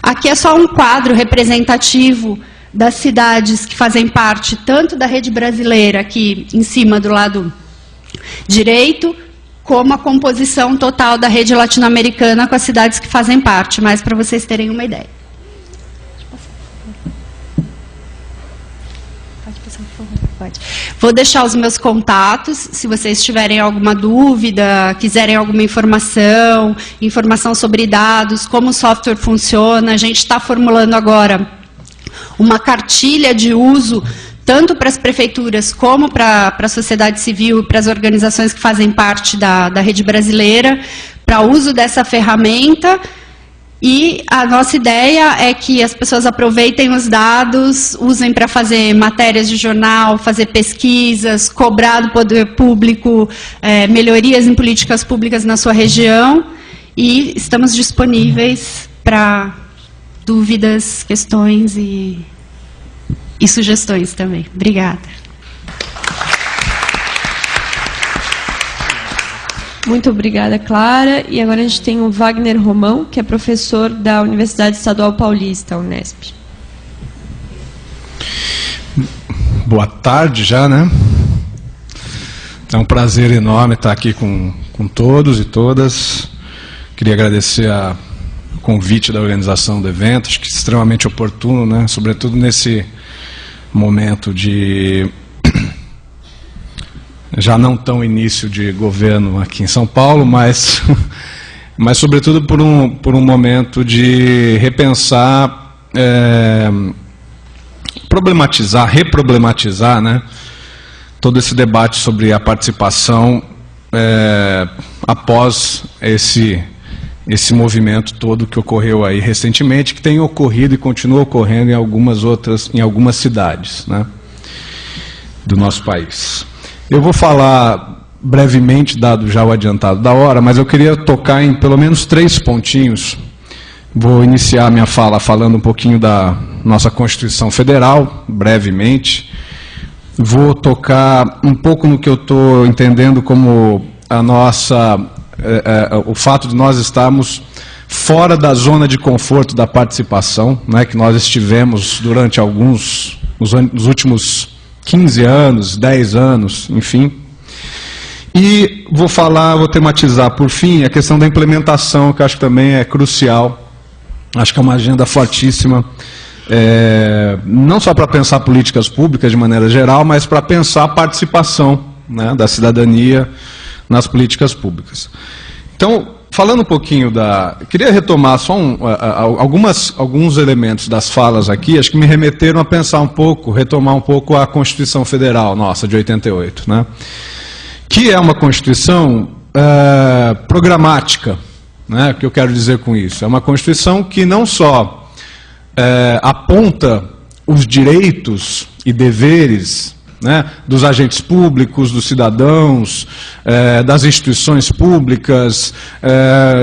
Aqui é só um quadro representativo das cidades que fazem parte tanto da Rede Brasileira, aqui em cima do lado direito, como a composição total da Rede Latino-Americana com as cidades que fazem parte, mas para vocês terem uma ideia. Pode passar, por favor. Pode. Vou deixar os meus contatos, se vocês tiverem alguma dúvida, quiserem alguma informação sobre dados, como o software funciona. A gente está formulando agora uma cartilha de uso, tanto para as prefeituras como para a sociedade civil e para as organizações que fazem parte da Rede Brasileira, para uso dessa ferramenta. E a nossa ideia é que as pessoas aproveitem os dados, usem para fazer matérias de jornal, fazer pesquisas, cobrar do poder público melhorias em políticas públicas na sua região. E estamos disponíveis para dúvidas, questões e sugestões também. Obrigada. Muito obrigada, Clara. E agora a gente tem o Wagner Romão, que é professor da Universidade Estadual Paulista, Unesp. Boa tarde já, né? É um prazer enorme estar aqui com todos e todas. Queria agradecer o convite da organização do evento, acho que extremamente oportuno, né? Sobretudo nesse momento de já não tão início de governo aqui em São Paulo, mas sobretudo por um momento de repensar, reproblematizar, né, todo esse debate sobre a participação após esse movimento todo que ocorreu aí recentemente, que tem ocorrido e continua ocorrendo em algumas cidades, né, do nosso país. Eu vou falar brevemente, dado já o adiantado da hora, mas eu queria tocar em pelo menos 3 pontinhos. Vou iniciar minha fala falando um pouquinho da nossa Constituição Federal, brevemente. Vou tocar um pouco no que eu estou entendendo como o fato de nós estarmos fora da zona de conforto da participação, né, que nós estivemos durante nos últimos 15 anos, 10 anos, enfim. E vou tematizar, por fim, a questão da implementação, que acho que também é crucial. Acho que é uma agenda fortíssima, não só para pensar políticas públicas de maneira geral, mas para pensar a participação, né, da cidadania nas políticas públicas. Então, falando um pouquinho queria retomar só alguns elementos das falas aqui, acho que me remeteram a pensar retomar um pouco a Constituição Federal nossa, de 88, né? Que é uma Constituição programática, né? O que eu quero dizer com isso? É uma Constituição que não só aponta os direitos e deveres, né, dos agentes públicos, dos cidadãos, das instituições públicas,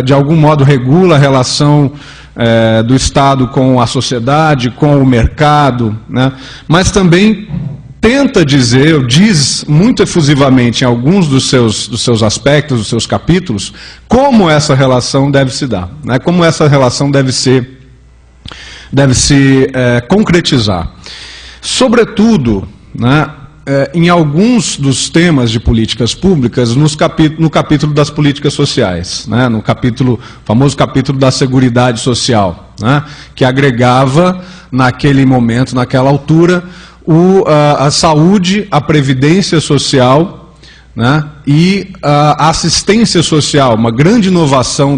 de algum modo regula a relação do Estado com a sociedade, com o mercado, né, mas também tenta diz muito efusivamente em alguns dos seus aspectos, dos seus capítulos, como essa relação deve se dar, né, como essa relação deve se concretizar. Sobretudo, né, em alguns dos temas de políticas públicas, no capítulo das políticas sociais, né, no famoso capítulo da Seguridade Social, né, que agregava, naquele momento, naquela altura, a saúde, a previdência social, né, e a assistência social. Uma grande inovação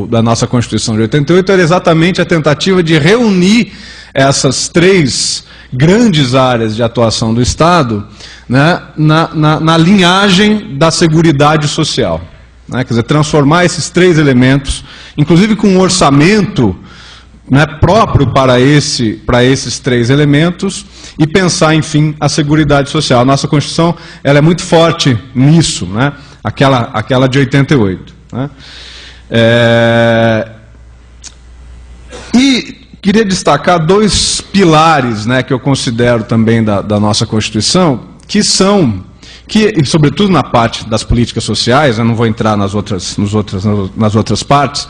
da nossa Constituição de 88 era exatamente a tentativa de reunir essas 3 grandes áreas de atuação do Estado, né, na linhagem da Seguridade Social, né, quer dizer, transformar esses 3 elementos, inclusive com um orçamento, né, próprio para esses 3 elementos, e pensar, enfim, a Seguridade Social. A nossa Constituição, ela é muito forte nisso, né, aquela de 88. Né. E queria destacar 2 pilares, né, que eu considero também da nossa Constituição, que sobretudo na parte das políticas sociais, eu não vou entrar nas outras partes,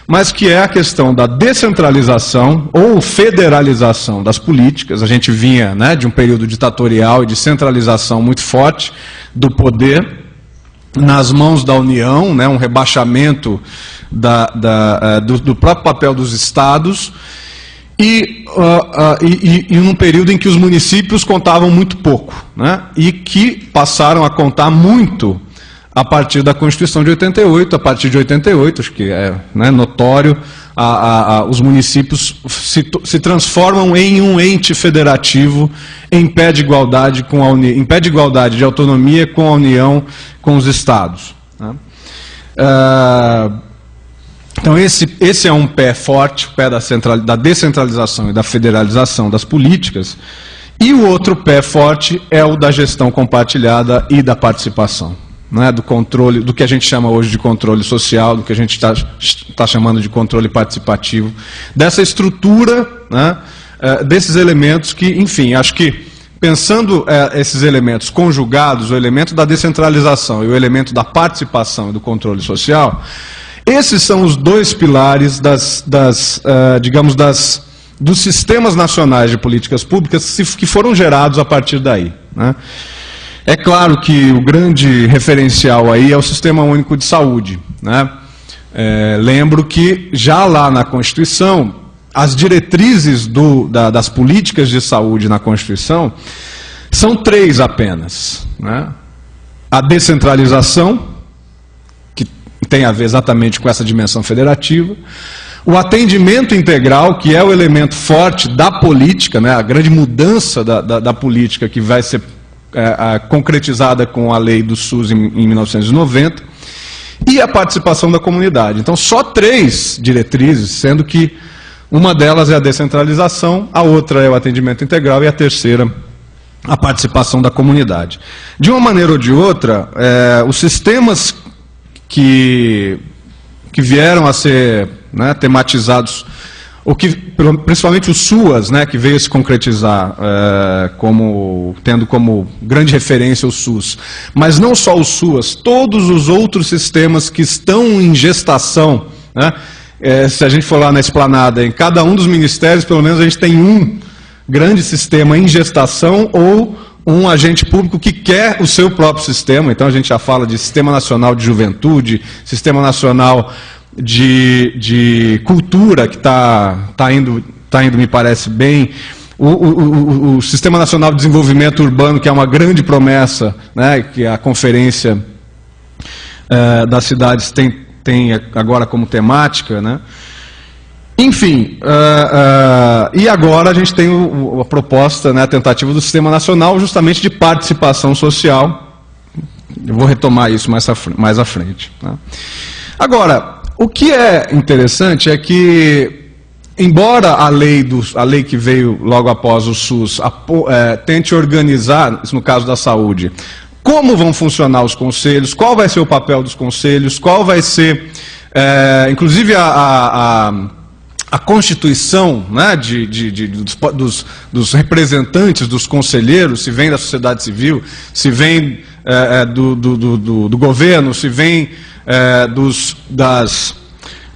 mas que é a questão da descentralização ou federalização das políticas. A gente vinha, né, de um período ditatorial e de centralização muito forte do poder nas mãos da União, né, um rebaixamento do próprio papel dos estados, e num período em que os municípios contavam muito pouco, né, e que passaram a contar muito a partir da Constituição de 88, a partir de 88, acho que é, né, notório, os municípios se transformam em um ente federativo em pé de igualdade em pé de igualdade de autonomia com a União, com os estados. Né. Então esse é um pé forte, o pé da descentralização e da federalização das políticas, e o outro pé forte é o da gestão compartilhada e da participação, né, do controle, do que a gente chama hoje de controle social, do que a gente está chamando de controle participativo, dessa estrutura, né, desses elementos que, enfim, acho que pensando esses elementos conjugados, o elemento da descentralização e o elemento da participação e do controle social, esses são os 2 pilares dos sistemas nacionais de políticas públicas que foram gerados a partir daí, né. É claro que o grande referencial aí é o Sistema Único de Saúde, né, lembro que já lá na Constituição, as diretrizes das políticas de saúde na Constituição são 3 apenas, né? A descentralização, que tem a ver exatamente com essa dimensão federativa, o atendimento integral, que é o elemento forte da política, né? A grande mudança da política que vai ser concretizada com a lei do SUS em 1990, e a participação da comunidade. Então, só 3 diretrizes, sendo que uma delas é a descentralização, a outra é o atendimento integral e a terceira, a participação da comunidade. De uma maneira ou de outra, os sistemas que vieram a ser, né, tematizados, principalmente o SUAS, né, que veio a se concretizar tendo como grande referência o SUS, mas não só o SUAS, todos os outros sistemas que estão em gestação, né, se a gente for lá na esplanada, em cada um dos ministérios, pelo menos a gente tem um grande sistema em gestação ou um agente público que quer o seu próprio sistema. Então a gente já fala de Sistema Nacional de Juventude, Sistema Nacional de Cultura, que está indo, me parece bem, o Sistema Nacional de Desenvolvimento Urbano, que é uma grande promessa, né, que a Conferência das Cidades tem agora como temática, né? Enfim, e agora a gente tem a proposta, né, a tentativa do Sistema Nacional justamente de participação social. Eu vou retomar isso mais à frente. Tá? Agora, o que é interessante é que, embora a lei que veio logo após o SUS tente organizar, isso no caso da saúde, como vão funcionar os conselhos, qual vai ser o papel dos conselhos, qual vai ser, inclusive a constituição, né, dos representantes, dos conselheiros, se vem da sociedade civil, se vem do governo, se vem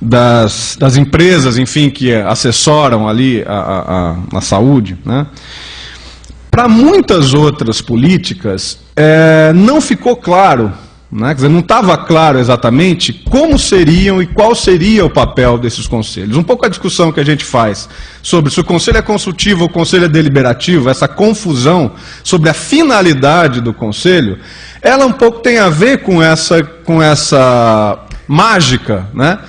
das empresas, enfim, que assessoram ali a saúde, né? Para muitas outras políticas, não ficou claro, né? Quer dizer, não estava claro exatamente como seriam e qual seria o papel desses conselhos. Um pouco a discussão que a gente faz sobre se o conselho é consultivo ou o conselho é deliberativo, essa confusão sobre a finalidade do conselho, ela um pouco tem a ver com essa mágica, né,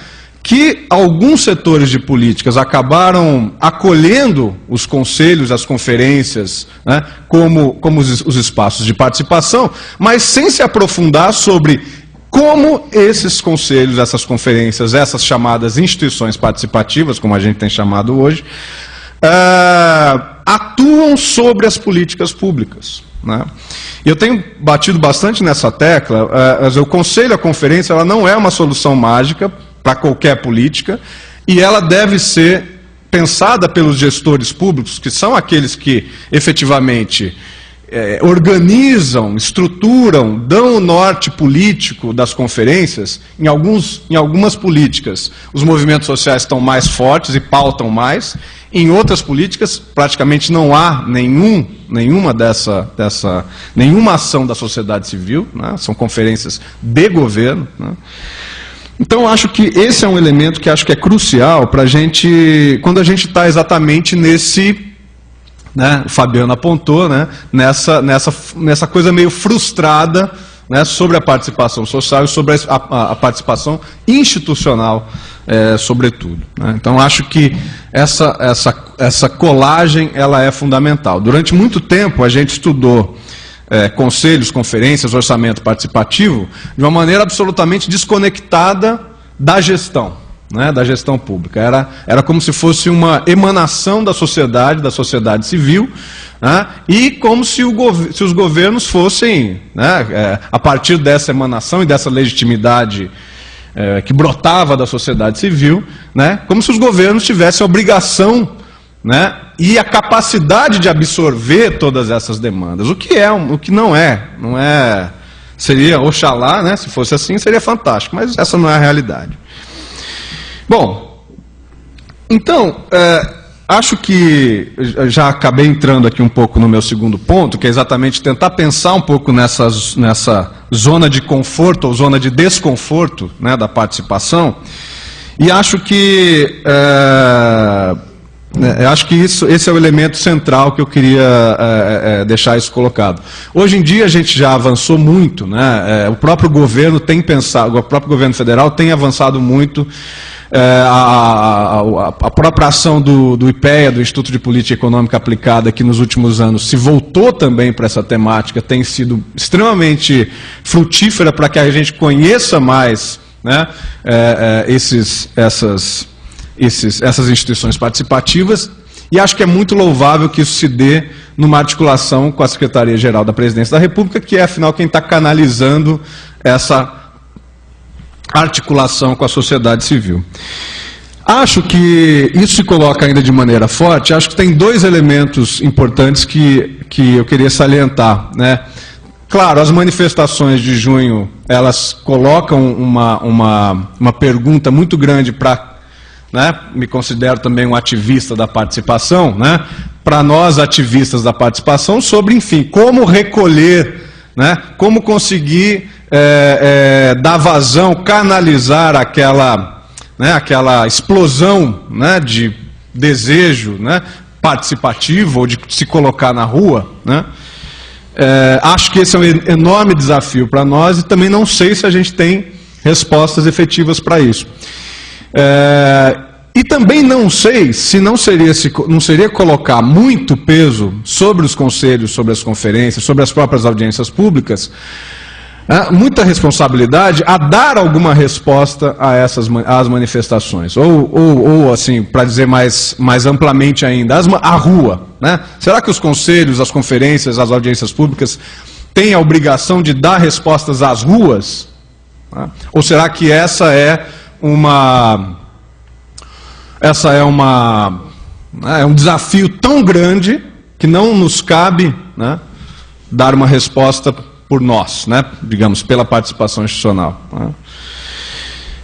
que alguns setores de políticas acabaram acolhendo os conselhos, as conferências, né, como os espaços de participação, mas sem se aprofundar sobre como esses conselhos, essas conferências, essas chamadas instituições participativas, como a gente tem chamado hoje, atuam sobre as políticas públicas, né? Eu tenho batido bastante nessa tecla. O conselho, a conferência, ela não é uma solução mágica para qualquer política, e ela deve ser pensada pelos gestores públicos, que são aqueles que efetivamente organizam, estruturam, dão o norte político das conferências. Em algumas políticas, os movimentos sociais estão mais fortes e pautam mais. Em outras políticas, praticamente não há nenhuma ação da sociedade civil, né? São conferências de governo, né? Então, acho que esse é um elemento que acho que é crucial para a gente, quando a gente está exatamente nesse, né, o Fabiano apontou, né, nessa coisa meio frustrada, né, sobre a participação social e sobre a participação institucional, sobretudo, né? Então, acho que essa colagem ela é fundamental. Durante muito tempo, a gente estudou conselhos, conferências, orçamento participativo, de uma maneira absolutamente desconectada da gestão, né, da gestão pública. Era como se fosse uma emanação da sociedade civil, né, e como se os governos fossem, né, a partir dessa emanação e dessa legitimidade que brotava da sociedade civil, né, como se os governos tivessem a obrigação, né, e a capacidade de absorver todas essas demandas, o que não é, seria, oxalá, né, se fosse assim, seria fantástico, mas essa não é a realidade. Bom, então, acho que já acabei entrando aqui um pouco no meu segundo ponto, que é exatamente tentar pensar um pouco nessa zona de conforto ou zona de desconforto, né, da participação, e acho que esse é o elemento central que eu queria deixar isso colocado. Hoje em dia a gente já avançou muito, né? O próprio governo tem pensado, o próprio governo federal tem avançado muito. A própria ação do IPEA, do Instituto de Política Econômica Aplicada, que nos últimos anos se voltou também para essa temática, tem sido extremamente frutífera para que a gente conheça mais, né, essas instituições participativas, e acho que é muito louvável que isso se dê numa articulação com a Secretaria-Geral da Presidência da República, que é, afinal, quem está canalizando essa articulação com a sociedade civil. Acho que isso se coloca ainda de maneira forte. Acho que tem dois elementos importantes que eu queria salientar, né? Claro, as manifestações de junho, elas colocam uma pergunta muito grande para, né, me considero também um ativista da participação, né, para nós ativistas da participação, sobre, enfim, como recolher, né, como conseguir dar vazão, canalizar aquela explosão, né, de desejo, né, participativo, ou de se colocar na rua, né. Acho que esse é um enorme desafio para nós, e também não sei se a gente tem respostas efetivas para isso. E também não sei se não seria colocar muito peso sobre os conselhos, sobre as conferências, sobre as próprias audiências públicas, muita responsabilidade a dar alguma resposta às manifestações. Ou assim, para dizer mais amplamente ainda, a rua, né? Será que os conselhos, as conferências, as audiências públicas têm a obrigação de dar respostas às ruas? Ou será que essa é um desafio tão grande que não nos cabe, né, dar uma resposta por nós, né, digamos, pela participação institucional, né?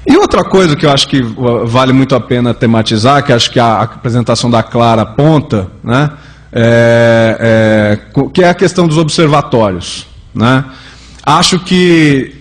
E outra coisa que eu acho que vale muito a pena tematizar, que acho que a apresentação da Clara aponta, né, que é a questão dos observatórios, né? Acho que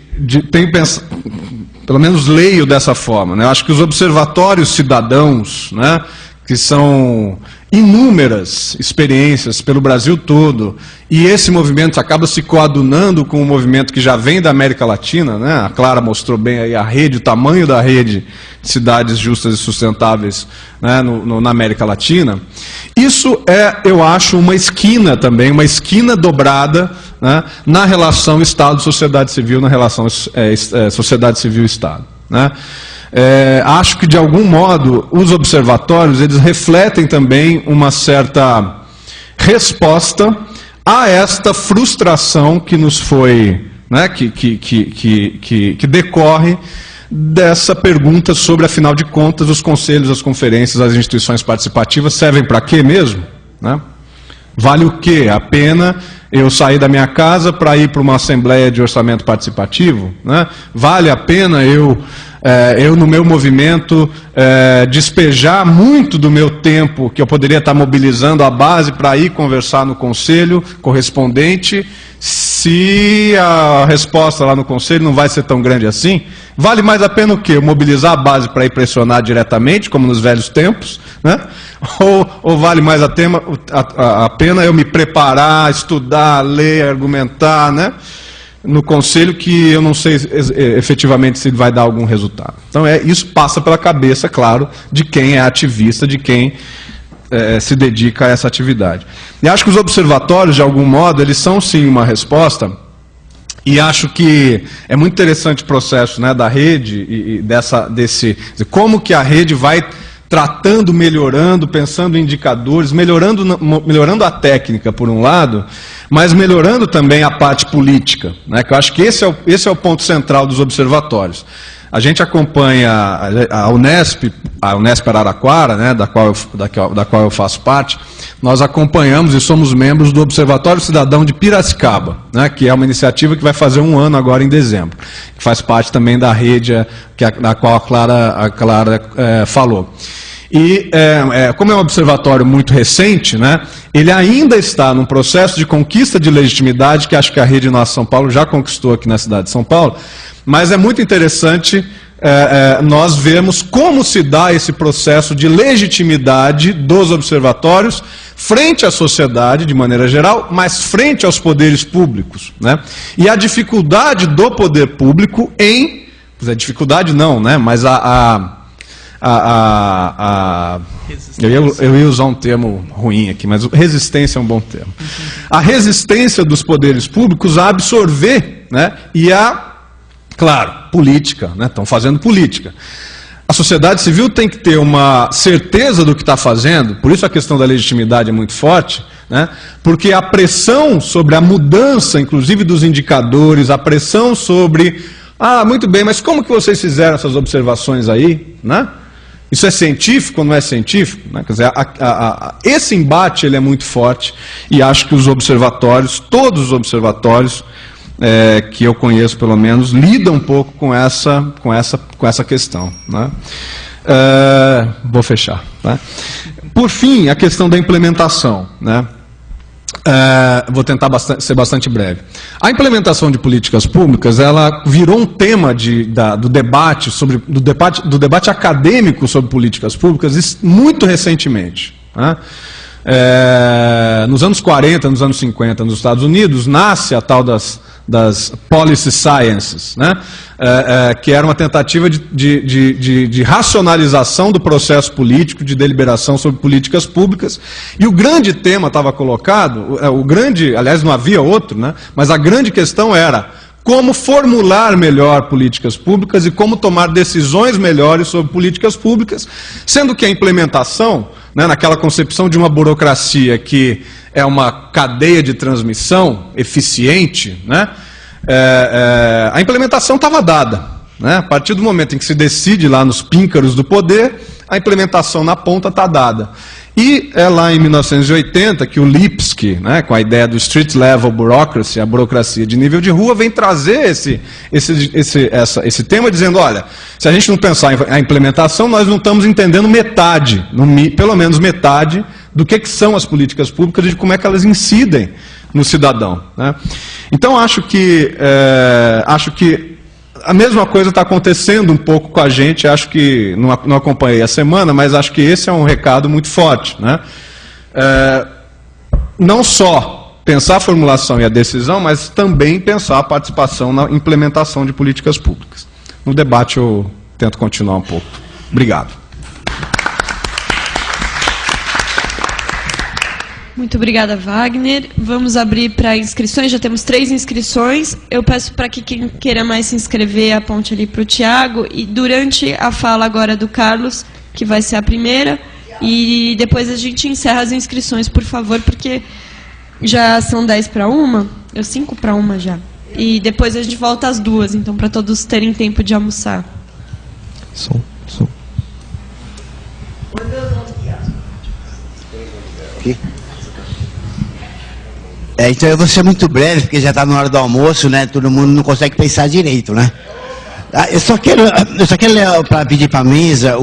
pelo menos leio dessa forma, né? Acho que os observatórios cidadãos, né, que são inúmeras experiências pelo Brasil todo, e esse movimento acaba se coadunando com um movimento que já vem da América Latina, né? A Clara mostrou bem aí a rede, o tamanho da rede de cidades justas e sustentáveis, né, na América Latina. Isso eu acho, uma esquina também, uma esquina dobrada, né, na relação Estado-sociedade civil, na relação sociedade civil-Estado, né? Acho que, de algum modo, os observatórios, eles refletem também uma certa resposta a esta frustração que nos foi, né, que decorre dessa pergunta sobre, afinal de contas, os conselhos, as conferências, as instituições participativas servem para quê mesmo, né? Vale o quê? A pena eu sair da minha casa para ir para uma assembleia de orçamento participativo, né? Vale a pena eu no meu movimento, despejar muito do meu tempo, que eu poderia estar mobilizando a base para ir conversar no conselho correspondente, se a resposta lá no conselho não vai ser tão grande assim? Vale mais a pena o quê? Eu mobilizar a base para ir pressionar diretamente, como nos velhos tempos, né? Ou vale mais a pena eu me preparar, estudar, ler, argumentar, né, no conselho, que eu não sei efetivamente se ele vai dar algum resultado. Então isso passa pela cabeça, claro, de quem é ativista, de quem se dedica a essa atividade. E acho que os observatórios, de algum modo, eles são sim uma resposta, e acho que é muito interessante o processo, né, da rede, e como que a rede vai tratando, melhorando, pensando em indicadores, melhorando a técnica, por um lado, mas melhorando também a parte política, né? Que eu acho que esse é o ponto central dos observatórios. A gente acompanha a Unesp Araraquara, né, da qual eu faço parte. Nós acompanhamos e somos membros do Observatório Cidadão de Piracicaba, né, que é uma iniciativa que vai fazer 1 ano agora em dezembro, que faz parte também da rede da qual a Clara falou. E, como é um observatório muito recente, né, ele ainda está num processo de conquista de legitimidade, que acho que a Rede Nossa São Paulo já conquistou aqui na cidade de São Paulo, mas é muito interessante nós vermos como se dá esse processo de legitimidade dos observatórios frente à sociedade, de maneira geral, mas frente aos poderes públicos, né? E a dificuldade do poder público em... dificuldade não, né? Mas eu ia usar um termo ruim aqui, mas resistência é um bom termo. A resistência dos poderes públicos a absorver, né? E claro, política, né? Estão fazendo política. A sociedade civil tem que ter uma certeza do que está fazendo, por isso a questão da legitimidade é muito forte, né? Porque a pressão sobre a mudança, inclusive dos indicadores, a pressão sobre... muito bem, mas como que vocês fizeram essas observações aí, né? Isso é científico ou não é científico? Né? Quer dizer, esse embate ele é muito forte e acho que os observatórios, todos os observatórios que eu conheço pelo menos, lidam um pouco com essa questão, né? Vou fechar. Né? Por fim, a questão da implementação, né? Vou tentar ser bastante breve. A implementação de políticas públicas, ela virou um tema do debate acadêmico sobre políticas públicas muito recentemente, né? Nos anos 40, nos anos 50, nos Estados Unidos, nasce a tal das policy sciences, né? Que era uma tentativa de racionalização do processo político, de deliberação sobre políticas públicas, e o grande tema estava colocado, aliás não havia outro, né? Mas a grande questão era como formular melhor políticas públicas e como tomar decisões melhores sobre políticas públicas, sendo que a implementação, né, naquela concepção de uma burocracia que é uma cadeia de transmissão eficiente, né, a implementação estava dada, né? A partir do momento em que se decide lá nos píncaros do poder, a implementação na ponta está dada. E é lá em 1980 que o Lipsky, né, com a ideia do Street Level Bureaucracy, a burocracia de nível de rua, vem trazer esse tema dizendo, olha, se a gente não pensar em implementação, nós não estamos entendendo metade, pelo menos metade, do que são as políticas públicas e de como é que elas incidem no cidadão, né? Então acho que a mesma coisa está acontecendo um pouco com a gente, acho que, não acompanhei a semana, mas acho que esse é um recado muito forte, né? Não só pensar a formulação e a decisão, mas também pensar a participação na implementação de políticas públicas. No debate eu tento continuar um pouco. Obrigado. Muito obrigada, Wagner. Vamos abrir para inscrições, já temos 3 inscrições. Eu peço para que quem queira mais se inscrever aponte ali para o Tiago, e durante a fala agora do Carlos, que vai ser a primeira, e depois a gente encerra as inscrições, por favor, porque já são 10 para 1, 5 para 1 já. E depois a gente volta às 2, então para todos terem tempo de almoçar. Som. Aqui. Então eu vou ser muito breve, porque já está na hora do almoço, né? Todo mundo não consegue pensar direito, né? Eu só quero ler, para pedir para a mesa,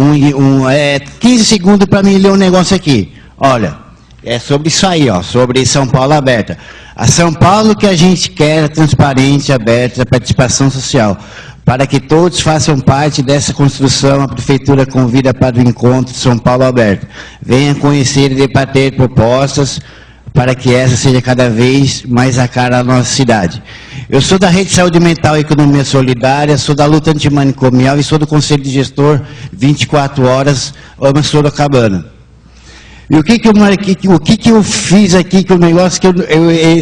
15 segundos para mim ler um negócio aqui. Olha, é sobre isso aí, ó, sobre São Paulo aberta. A São Paulo que a gente quer, transparente, aberta, participação social. Para que todos façam parte dessa construção, a Prefeitura convida para o encontro São Paulo aberto. Venha conhecer e debater propostas para que essa seja cada vez mais a cara da nossa cidade. Eu sou da Rede Saúde Mental e Economia Solidária, sou da luta antimanicomial e sou do Conselho de Gestor 24 horas, Ama Sorocabana. E o que eu fiz aqui, que o negócio que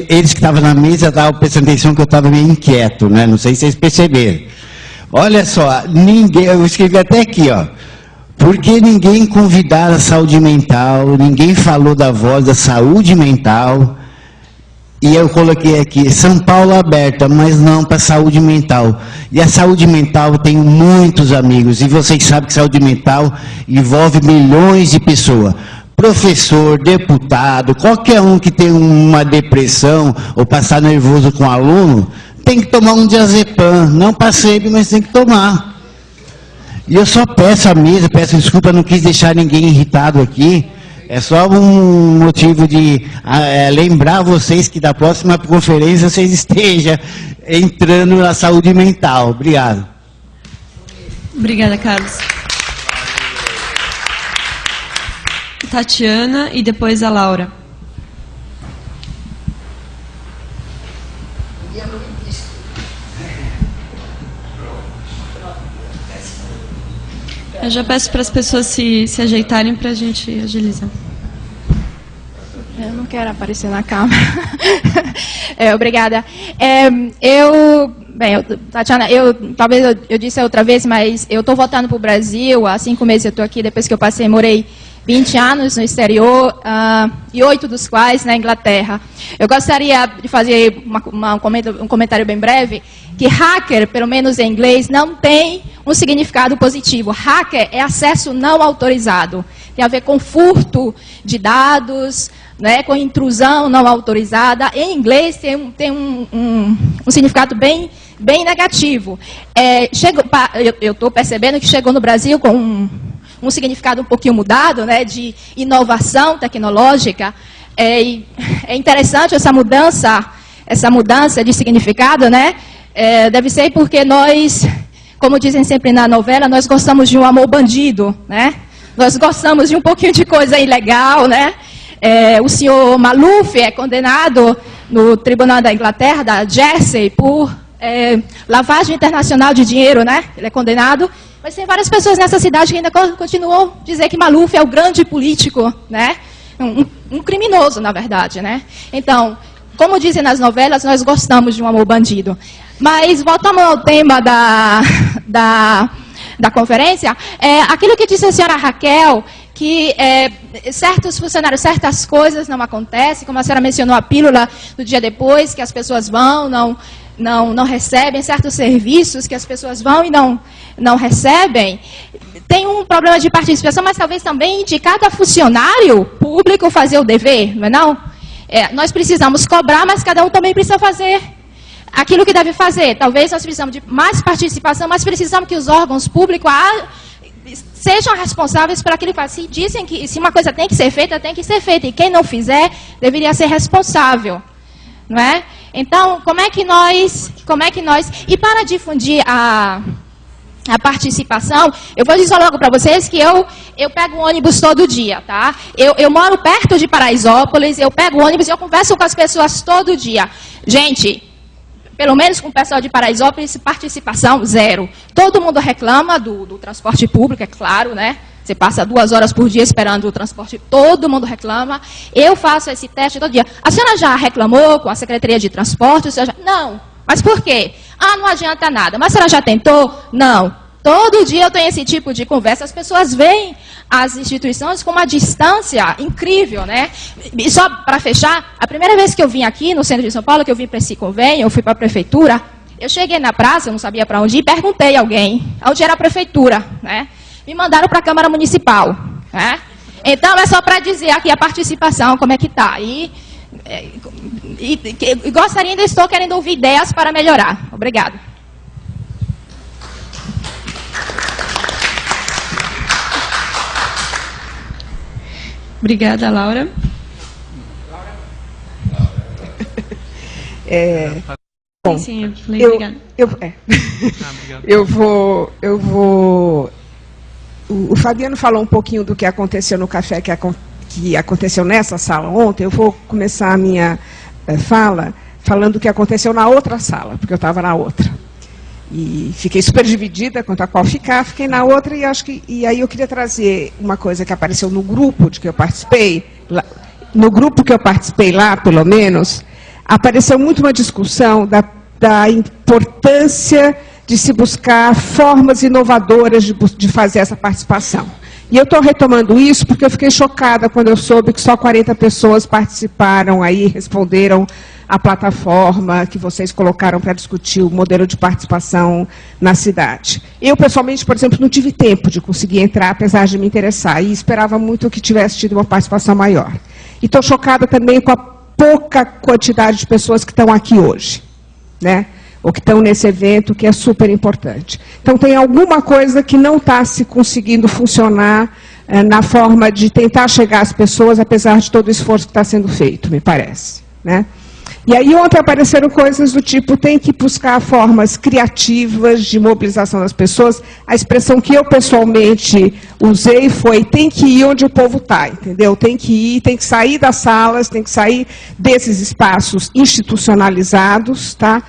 eles que estavam na mesa estavam prestando atenção que eu estava meio inquieto, né? Não sei se vocês perceberam. Olha só, eu escrevi até aqui, ó. Porque ninguém convidara a saúde mental, ninguém falou da voz da saúde mental. E eu coloquei aqui, São Paulo aberta, mas não para saúde mental. E a saúde mental, eu tenho muitos amigos, e vocês sabem que saúde mental envolve milhões de pessoas. Professor, deputado, qualquer um que tem uma depressão ou passar nervoso com aluno, tem que tomar um diazepam, não para sempre, mas tem que tomar. E eu só peço à mesa, peço desculpa, não quis deixar ninguém irritado aqui. É só um motivo de lembrar vocês que da próxima conferência vocês estejam entrando na saúde mental. Obrigado. Obrigada, Carlos. Tatiana e depois a Laura. Eu já peço para as pessoas se ajeitarem para a gente agilizar. Eu não quero aparecer na câmera. Obrigada. Tatiana, talvez eu disse outra vez, mas eu estou voltando para o Brasil. Há 5 meses eu estou aqui, depois que eu morei 20 anos no exterior, e 8 dos quais na Inglaterra. Eu gostaria de fazer um comentário bem breve, que hacker, pelo menos em inglês, não tem um significado positivo. Hacker é acesso não autorizado. Tem a ver com furto de dados, né, com intrusão não autorizada. Em inglês tem um significado bem negativo. Eu estou percebendo que chegou no Brasil com um significado um pouquinho mudado, né, de inovação tecnológica. É interessante essa mudança de significado, né? Deve ser porque nós, como dizem sempre na novela, nós gostamos de um amor bandido, né? Nós gostamos de um pouquinho de coisa ilegal, né? O senhor Maluf é condenado no Tribunal da Inglaterra, da Jersey, por lavagem internacional de dinheiro, né? Ele é condenado. Mas tem várias pessoas nessa cidade que ainda continuam a dizer que Maluf é o grande político, né? Um criminoso, na verdade, né? Então, como dizem nas novelas, nós gostamos de um amor bandido. Mas, voltando ao tema da conferência, aquilo que disse a senhora Raquel, que certos funcionários, certas coisas não acontecem, como a senhora mencionou a pílula do dia depois, que as pessoas vão, não recebem certos serviços, que as pessoas vão e não recebem. Tem um problema de participação, mas talvez também de cada funcionário público fazer o dever, não é não? Nós precisamos cobrar, mas cada um também precisa fazer aquilo que deve fazer. Talvez nós precisamos de mais participação, mas precisamos que os órgãos públicos sejam responsáveis por aquilo que fazem. Se dizem que se uma coisa tem que ser feita, tem que ser feita. E quem não fizer, deveria ser responsável. Não é? Então, como é que nós... E para difundir a participação, eu vou dizer logo para vocês que eu pego um ônibus todo dia, tá? Eu moro perto de Paraisópolis, eu pego o ônibus e eu converso com as pessoas todo dia. Gente, pelo menos com o pessoal de Paraisópolis, participação zero. Todo mundo reclama do transporte público, é claro, né? Você passa 2 horas por dia esperando o transporte, todo mundo reclama. Eu faço esse teste todo dia. A senhora já reclamou com a Secretaria de Transporte? Não. Mas por quê? Não adianta nada. Mas a senhora já tentou? Não. Todo dia eu tenho esse tipo de conversa. As pessoas veem as instituições com uma distância incrível, né? E só para fechar, a primeira vez que eu vim aqui no centro de São Paulo, que eu vim para esse convênio, eu fui para a prefeitura, eu cheguei na praça, eu não sabia para onde ir, e perguntei a alguém onde era a prefeitura, né? Me mandaram para a Câmara Municipal, né? Então, é só para dizer aqui a participação, como é que está. E gostaria, ainda estou querendo ouvir ideias para melhorar. Obrigada. Obrigada, Laura. Bom, sim, eu falei obrigada. O Fabiano falou um pouquinho do que aconteceu no café, que aconteceu nessa sala ontem. Eu vou começar a minha fala falando o que aconteceu na outra sala, porque eu estava na outra. E fiquei super dividida quanto a qual ficar, fiquei na outra e aí eu queria trazer uma coisa que apareceu no grupo de que eu participei, no grupo que eu participei lá, pelo menos, apareceu muito uma discussão da importância de se buscar formas inovadoras de fazer essa participação. E eu estou retomando isso porque eu fiquei chocada quando eu soube que só 40 pessoas participaram aí, responderam a plataforma que vocês colocaram para discutir o modelo de participação na cidade. Eu, pessoalmente, por exemplo, não tive tempo de conseguir entrar, apesar de me interessar, e esperava muito que tivesse tido uma participação maior. E estou chocada também com a pouca quantidade de pessoas que estão aqui hoje, né? Ou que estão nesse evento, que é super importante. Então, tem alguma coisa que não está se conseguindo funcionar na forma de tentar chegar às pessoas, apesar de todo o esforço que está sendo feito, me parece, né? E aí ontem apareceram coisas do tipo, tem que buscar formas criativas de mobilização das pessoas. A expressão que eu pessoalmente usei foi, tem que ir onde o povo está, entendeu? Tem que ir, tem que sair das salas, tem que sair desses espaços institucionalizados, tá?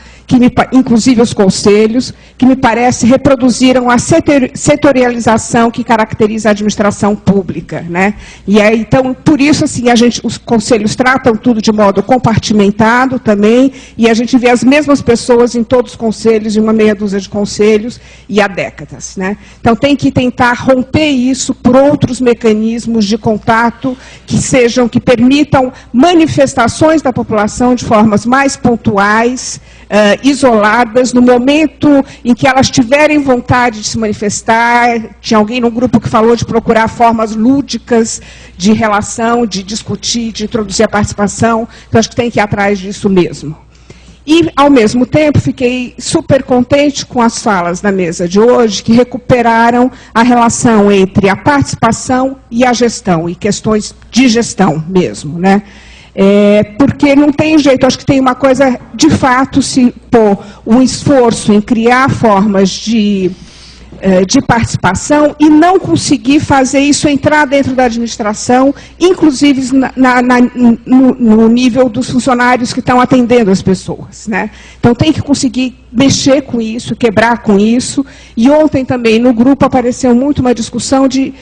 Inclusive os conselhos, que me parece reproduziram a setorialização que caracteriza a administração pública, né? E aí, então, por isso, assim, os conselhos tratam tudo de modo compartimentado também, e a gente vê as mesmas pessoas em todos os conselhos, em uma meia dúzia de conselhos, e há décadas, né? Então, tem que tentar romper isso por outros mecanismos de contato que permitam manifestações da população de formas mais pontuais, isoladas, no momento em que elas tiverem vontade de se manifestar. Tinha alguém no grupo que falou de procurar formas lúdicas de relação, de discutir, de introduzir a participação. Então, acho que tem que ir atrás disso mesmo. E, ao mesmo tempo, fiquei super contente com as falas da mesa de hoje, que recuperaram a relação entre a participação e a gestão, e questões de gestão mesmo, né? Porque não tem jeito, acho que tem uma coisa, de fato, se pôr um esforço em criar formas de participação e não conseguir fazer isso entrar dentro da administração, inclusive no nível dos funcionários que estão atendendo as pessoas, né? Então, tem que conseguir mexer com isso, quebrar com isso. E ontem também, no grupo, apareceu muito uma discussão de...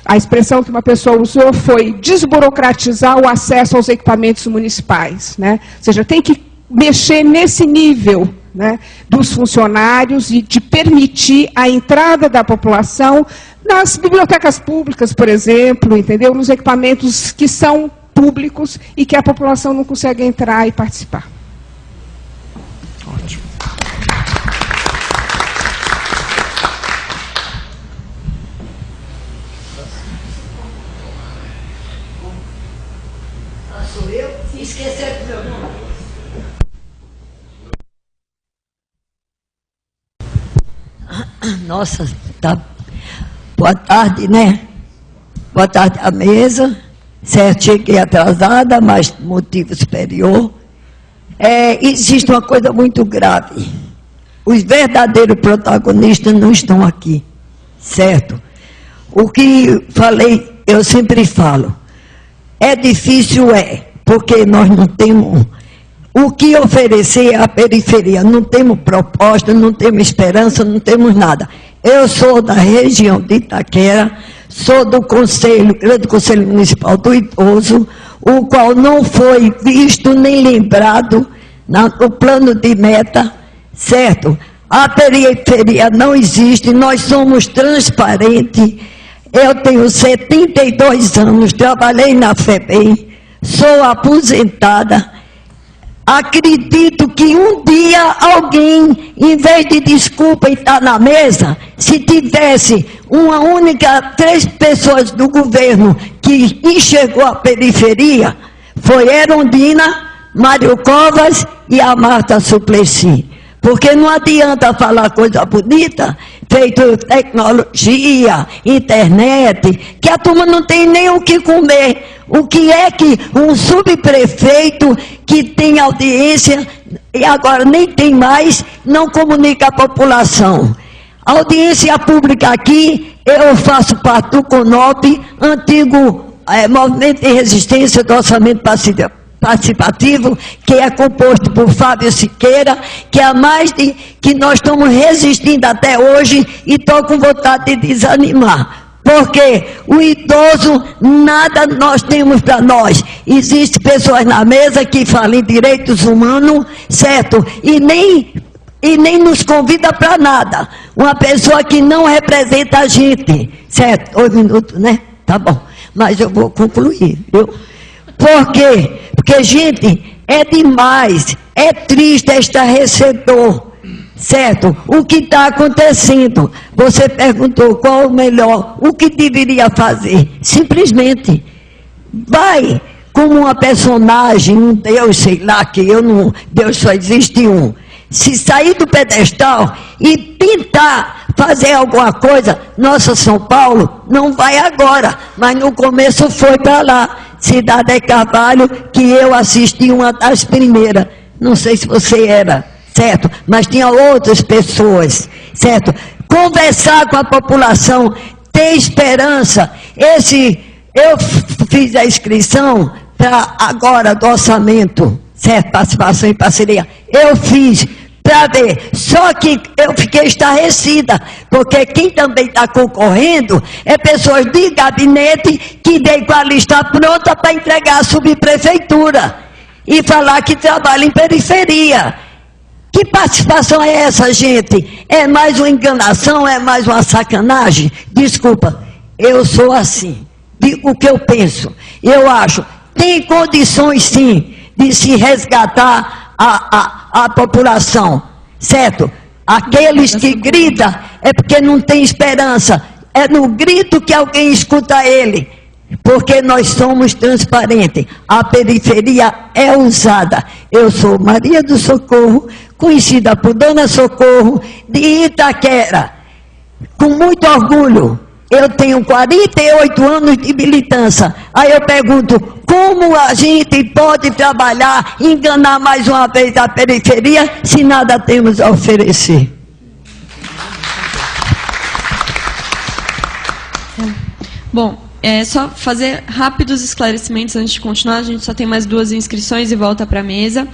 A expressão que uma pessoa usou foi desburocratizar o acesso aos equipamentos municipais, né? Ou seja, tem que mexer nesse nível, né, dos funcionários e de permitir a entrada da população nas bibliotecas públicas, por exemplo, entendeu? Nos equipamentos que são públicos e que a população não consegue entrar e participar. Ótimo. Sou eu? Se esquecer do meu nome. Nossa, tá. Boa tarde, né? Boa tarde à mesa. Certo, cheguei atrasada, mas motivo superior. Existe uma coisa muito grave. Os verdadeiros protagonistas não estão aqui, certo? O que falei, eu sempre falo. É difícil, porque nós não temos o que oferecer à periferia. Não temos proposta, não temos esperança, não temos nada. Eu sou da região de Itaquera, sou do Grande Conselho Municipal do Idoso, o qual não foi visto nem lembrado no plano de meta, certo? A periferia não existe, nós somos transparentes. Eu tenho 72 anos, trabalhei na FEBEM, sou aposentada. Acredito que um dia alguém, em vez de desculpa e estar na mesa, se tivesse uma única, 3 pessoas do governo que enxergou a periferia, foi Erundina, Mário Covas e a Marta Suplicy. Porque não adianta falar coisa bonita, feito tecnologia, internet, que a turma não tem nem o que comer. O que é que um subprefeito que tem audiência, e agora nem tem mais, não comunica a população? A audiência pública aqui, eu faço parte do CONOP, antigo Movimento de Resistência do Orçamento Participativo, que é composto por Fábio Siqueira, que há mais de que nós estamos resistindo até hoje e estou com vontade de desanimar. Porque o idoso, nada nós temos para nós. Existem pessoas na mesa que falam em direitos humanos, certo? E nem nos convida para nada. Uma pessoa que não representa a gente, certo? 2 minutos, né? Tá bom. Mas eu vou concluir, viu? Por quê? Porque, gente, é demais, é triste estarrecedor, certo? O que está acontecendo? Você perguntou qual o melhor, o que deveria fazer? Simplesmente, vai como uma personagem, um Deus, sei lá, que eu não, Deus só existe um. Se sair do pedestal e tentar fazer alguma coisa, nossa São Paulo não vai agora, mas no começo foi para lá, Cidade de Carvalho, que eu assisti uma das primeiras, não sei se você era, certo? Mas tinha outras pessoas, certo? Conversar com a população, ter esperança. Eu fiz a inscrição para agora do orçamento, certo? Participação e parceria. Eu fiz para ver, só que eu fiquei estarrecida, porque quem também está concorrendo é pessoas de gabinete que vem com a lista pronta para entregar a subprefeitura e falar que trabalha em periferia. Que participação é essa, gente? É mais uma enganação, é mais uma sacanagem? Desculpa, eu sou assim, digo o que eu penso. Eu acho, tem condições sim de se resgatar a população, certo? Aqueles que gritam é porque não tem esperança, é no grito que alguém escuta ele, porque nós somos transparentes, a periferia é usada. Eu sou Maria do Socorro, conhecida por Dona Socorro, de Itaquera, com muito orgulho. Eu tenho 48 anos de militância. Aí eu pergunto, como a gente pode trabalhar, enganar mais uma vez a periferia, se nada temos a oferecer? Bom, só fazer rápidos esclarecimentos antes de continuar. A gente só tem mais 2 inscrições e volta para a mesa.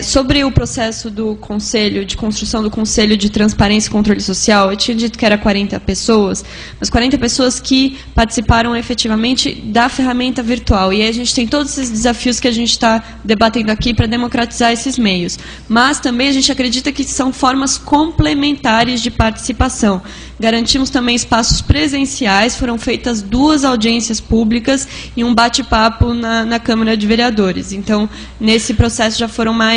Sobre o processo do Conselho, de construção do Conselho de Transparência e Controle Social, eu tinha dito que era 40 pessoas, mas 40 pessoas que participaram efetivamente da ferramenta virtual. E aí a gente tem todos esses desafios que a gente está debatendo aqui para democratizar esses meios. Mas também a gente acredita que são formas complementares de participação. Garantimos também espaços presenciais, foram feitas 2 audiências públicas e um bate-papo na Câmara de Vereadores. Então, nesse processo já foram mais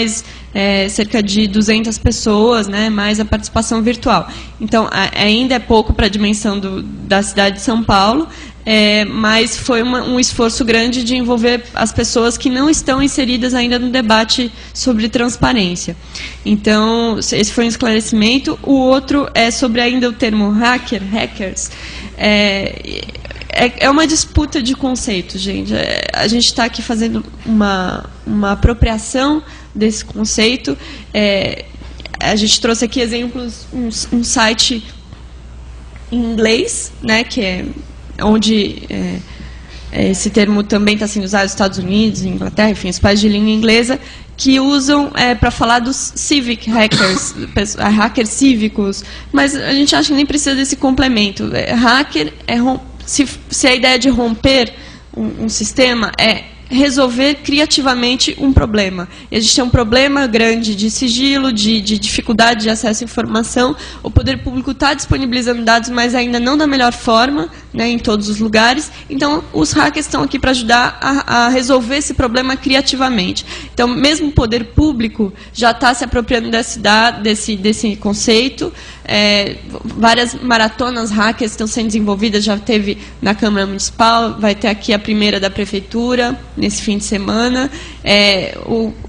cerca de 200 pessoas, né, mais a participação virtual. Então, ainda é pouco para a dimensão da cidade de São Paulo, mas foi um esforço grande de envolver as pessoas que não estão inseridas ainda no debate sobre transparência. Então, esse foi um esclarecimento. O outro é sobre ainda o termo hackers. É uma disputa de conceitos, gente. A gente está aqui fazendo uma apropriação desse conceito. A gente trouxe aqui exemplos, um site em inglês, né, que é onde esse termo também está sendo usado nos Estados Unidos, Inglaterra, enfim, os países de língua inglesa, que usam para falar dos civic hackers, hackers cívicos, mas a gente acha que nem precisa desse complemento. Hacker se a ideia de romper um sistema é resolver criativamente um problema. E a gente tem um problema grande de sigilo, de dificuldade de acesso à informação. O poder público está disponibilizando dados, mas ainda não da melhor forma, né, em todos os lugares. Então, os hackers estão aqui para ajudar a resolver esse problema criativamente. Então, mesmo o poder público já está se apropriando desse conceito. Várias maratonas hackers estão sendo desenvolvidas, já teve na Câmara Municipal, vai ter aqui a primeira da Prefeitura, nesse fim de semana.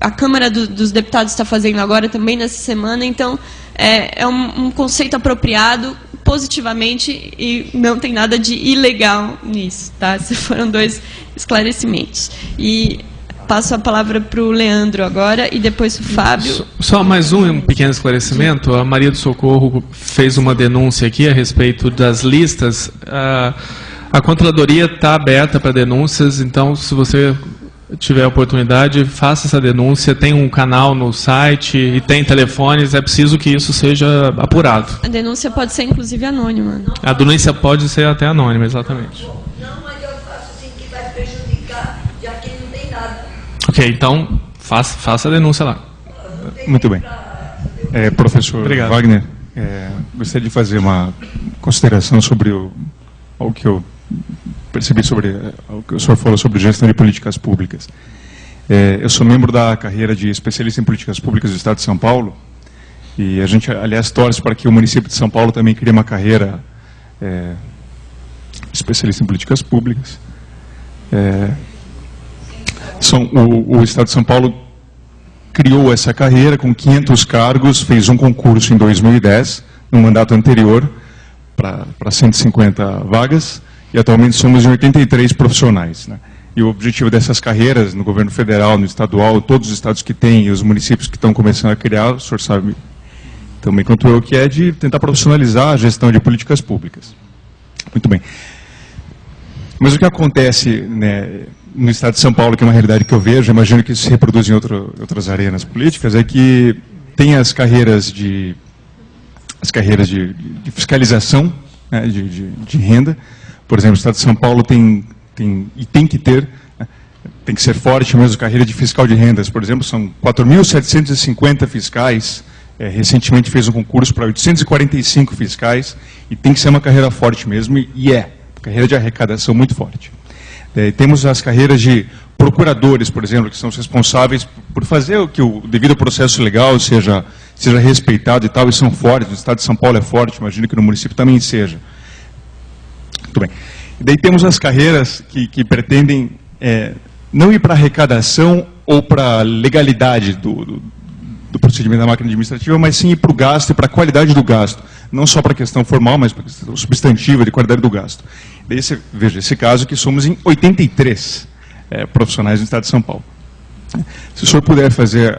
A Câmara dos Deputados está fazendo agora também nessa semana. Então, é um conceito apropriado positivamente e não tem nada de ilegal nisso, tá? Esses foram 2 esclarecimentos. E passo a palavra para o Leandro agora e depois o Fábio. Só mais um pequeno esclarecimento. A Maria do Socorro fez uma denúncia aqui a respeito das listas. A Controladoria está aberta para denúncias, então se você tiver a oportunidade, faça essa denúncia. Tem um canal no site e tem telefones, é preciso que isso seja apurado. A denúncia pode ser inclusive anônima. A denúncia pode ser até anônima, exatamente. Não, mas eu faço assim que vai prejudicar, já que não tem nada. Ok, então faça a denúncia lá. Muito bem. Professor Obrigado. Wagner, gostaria de fazer uma consideração sobre o que eu percebi sobre o que o senhor falou sobre gestão de políticas públicas. Eu sou membro da carreira de especialista em políticas públicas do Estado de São Paulo e a gente, aliás, torce para que o município de São Paulo também crie uma carreira especialista em políticas públicas. O Estado de São Paulo criou essa carreira com 500 cargos, fez um concurso em 2010, no mandato anterior para 150 vagas, e atualmente somos em 83 profissionais, né? E o objetivo dessas carreiras, no governo federal, no estadual, todos os estados que têm e os municípios que estão começando a criar, o senhor sabe também quanto eu, que é de tentar profissionalizar a gestão de políticas públicas. Muito bem. Mas o que acontece, né, no estado de São Paulo, que é uma realidade que eu vejo, imagino que isso se reproduz em outras arenas políticas, é que tem as carreiras de fiscalização, né, de renda. Por exemplo, o estado de São Paulo tem que ser forte mesmo, carreira de fiscal de rendas, por exemplo, são 4.750 fiscais, recentemente fez um concurso para 845 fiscais, e tem que ser uma carreira forte mesmo, carreira de arrecadação muito forte. Temos as carreiras de procuradores, por exemplo, que são os responsáveis por fazer que o devido processo legal seja respeitado e tal, e são fortes, no estado de São Paulo é forte, imagino que no município também seja. Muito bem. E daí temos as carreiras que pretendem não ir para arrecadação ou para legalidade do procedimento da máquina administrativa, mas sim ir para o gasto e para a qualidade do gasto. Não só para a questão formal, mas para a questão substantiva de qualidade do gasto. Daí veja esse caso que somos em 83 profissionais no estado de São Paulo. Se o senhor puder fazer...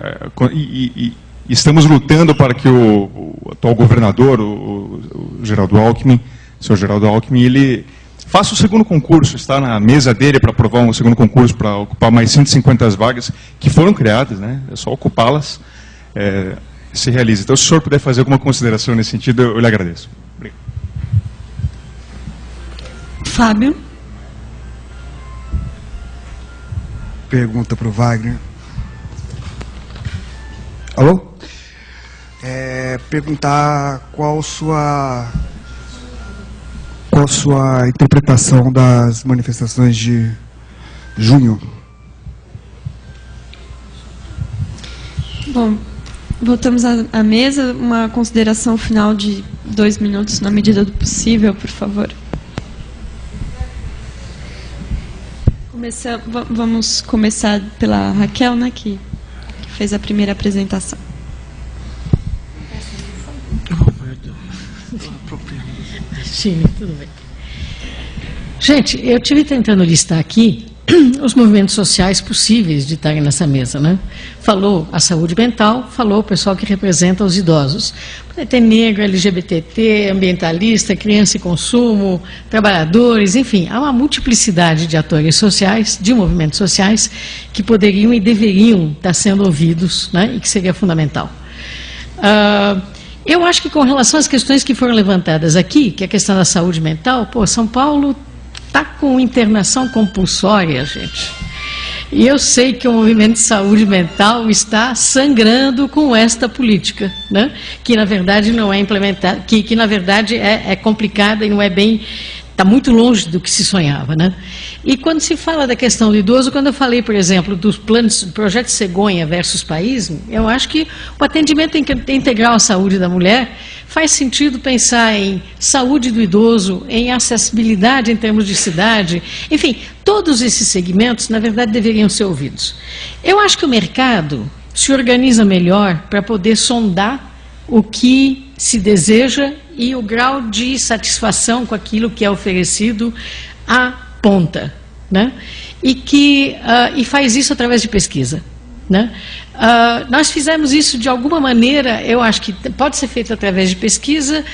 estamos lutando para que o atual governador, o Geraldo Alckmin, o senhor Geraldo Alckmin, ele faça o segundo concurso, está na mesa dele para aprovar um segundo concurso para ocupar mais 150 vagas que foram criadas, né? É só ocupá-las, se realiza. Então, se o senhor puder fazer alguma consideração nesse sentido, eu lhe agradeço. Obrigado. Fábio. Pergunta para o Wagner. Alô? Perguntar qual sua interpretação das manifestações de junho. Bom, voltamos à mesa. Uma consideração final de 2 minutos, na medida do possível, por favor. Vamos começar pela Raquel, né, que fez a primeira apresentação. Sim, tudo bem. Gente, eu estive tentando listar aqui os movimentos sociais possíveis de estarem nessa mesa, né? Falou a saúde mental, falou o pessoal que representa os idosos. Pode ter negro, LGBT, ambientalista, criança e consumo, trabalhadores, enfim, há uma multiplicidade de atores sociais, de movimentos sociais, que poderiam e deveriam estar sendo ouvidos, né? E que seria fundamental. Eu acho que com relação às questões que foram levantadas aqui, que é a questão da saúde mental, São Paulo está com internação compulsória, gente. E eu sei que o movimento de saúde mental está sangrando com esta política, né? Que na verdade não é implementada, que na verdade é complicada e não é bem... Está muito longe do que se sonhava, né? E quando se fala da questão do idoso, quando eu falei, por exemplo, dos planos, do projeto Cegonha versus Paísmo, eu acho que o atendimento integral à saúde da mulher faz sentido pensar em saúde do idoso, em acessibilidade em termos de cidade, enfim, todos esses segmentos, na verdade, deveriam ser ouvidos. Eu acho que o mercado se organiza melhor para poder sondar o que se deseja e o grau de satisfação com aquilo que é oferecido à ponta, né? E faz isso através de pesquisa, né? Nós fizemos isso de alguma maneira, eu acho que pode ser feito através de pesquisa.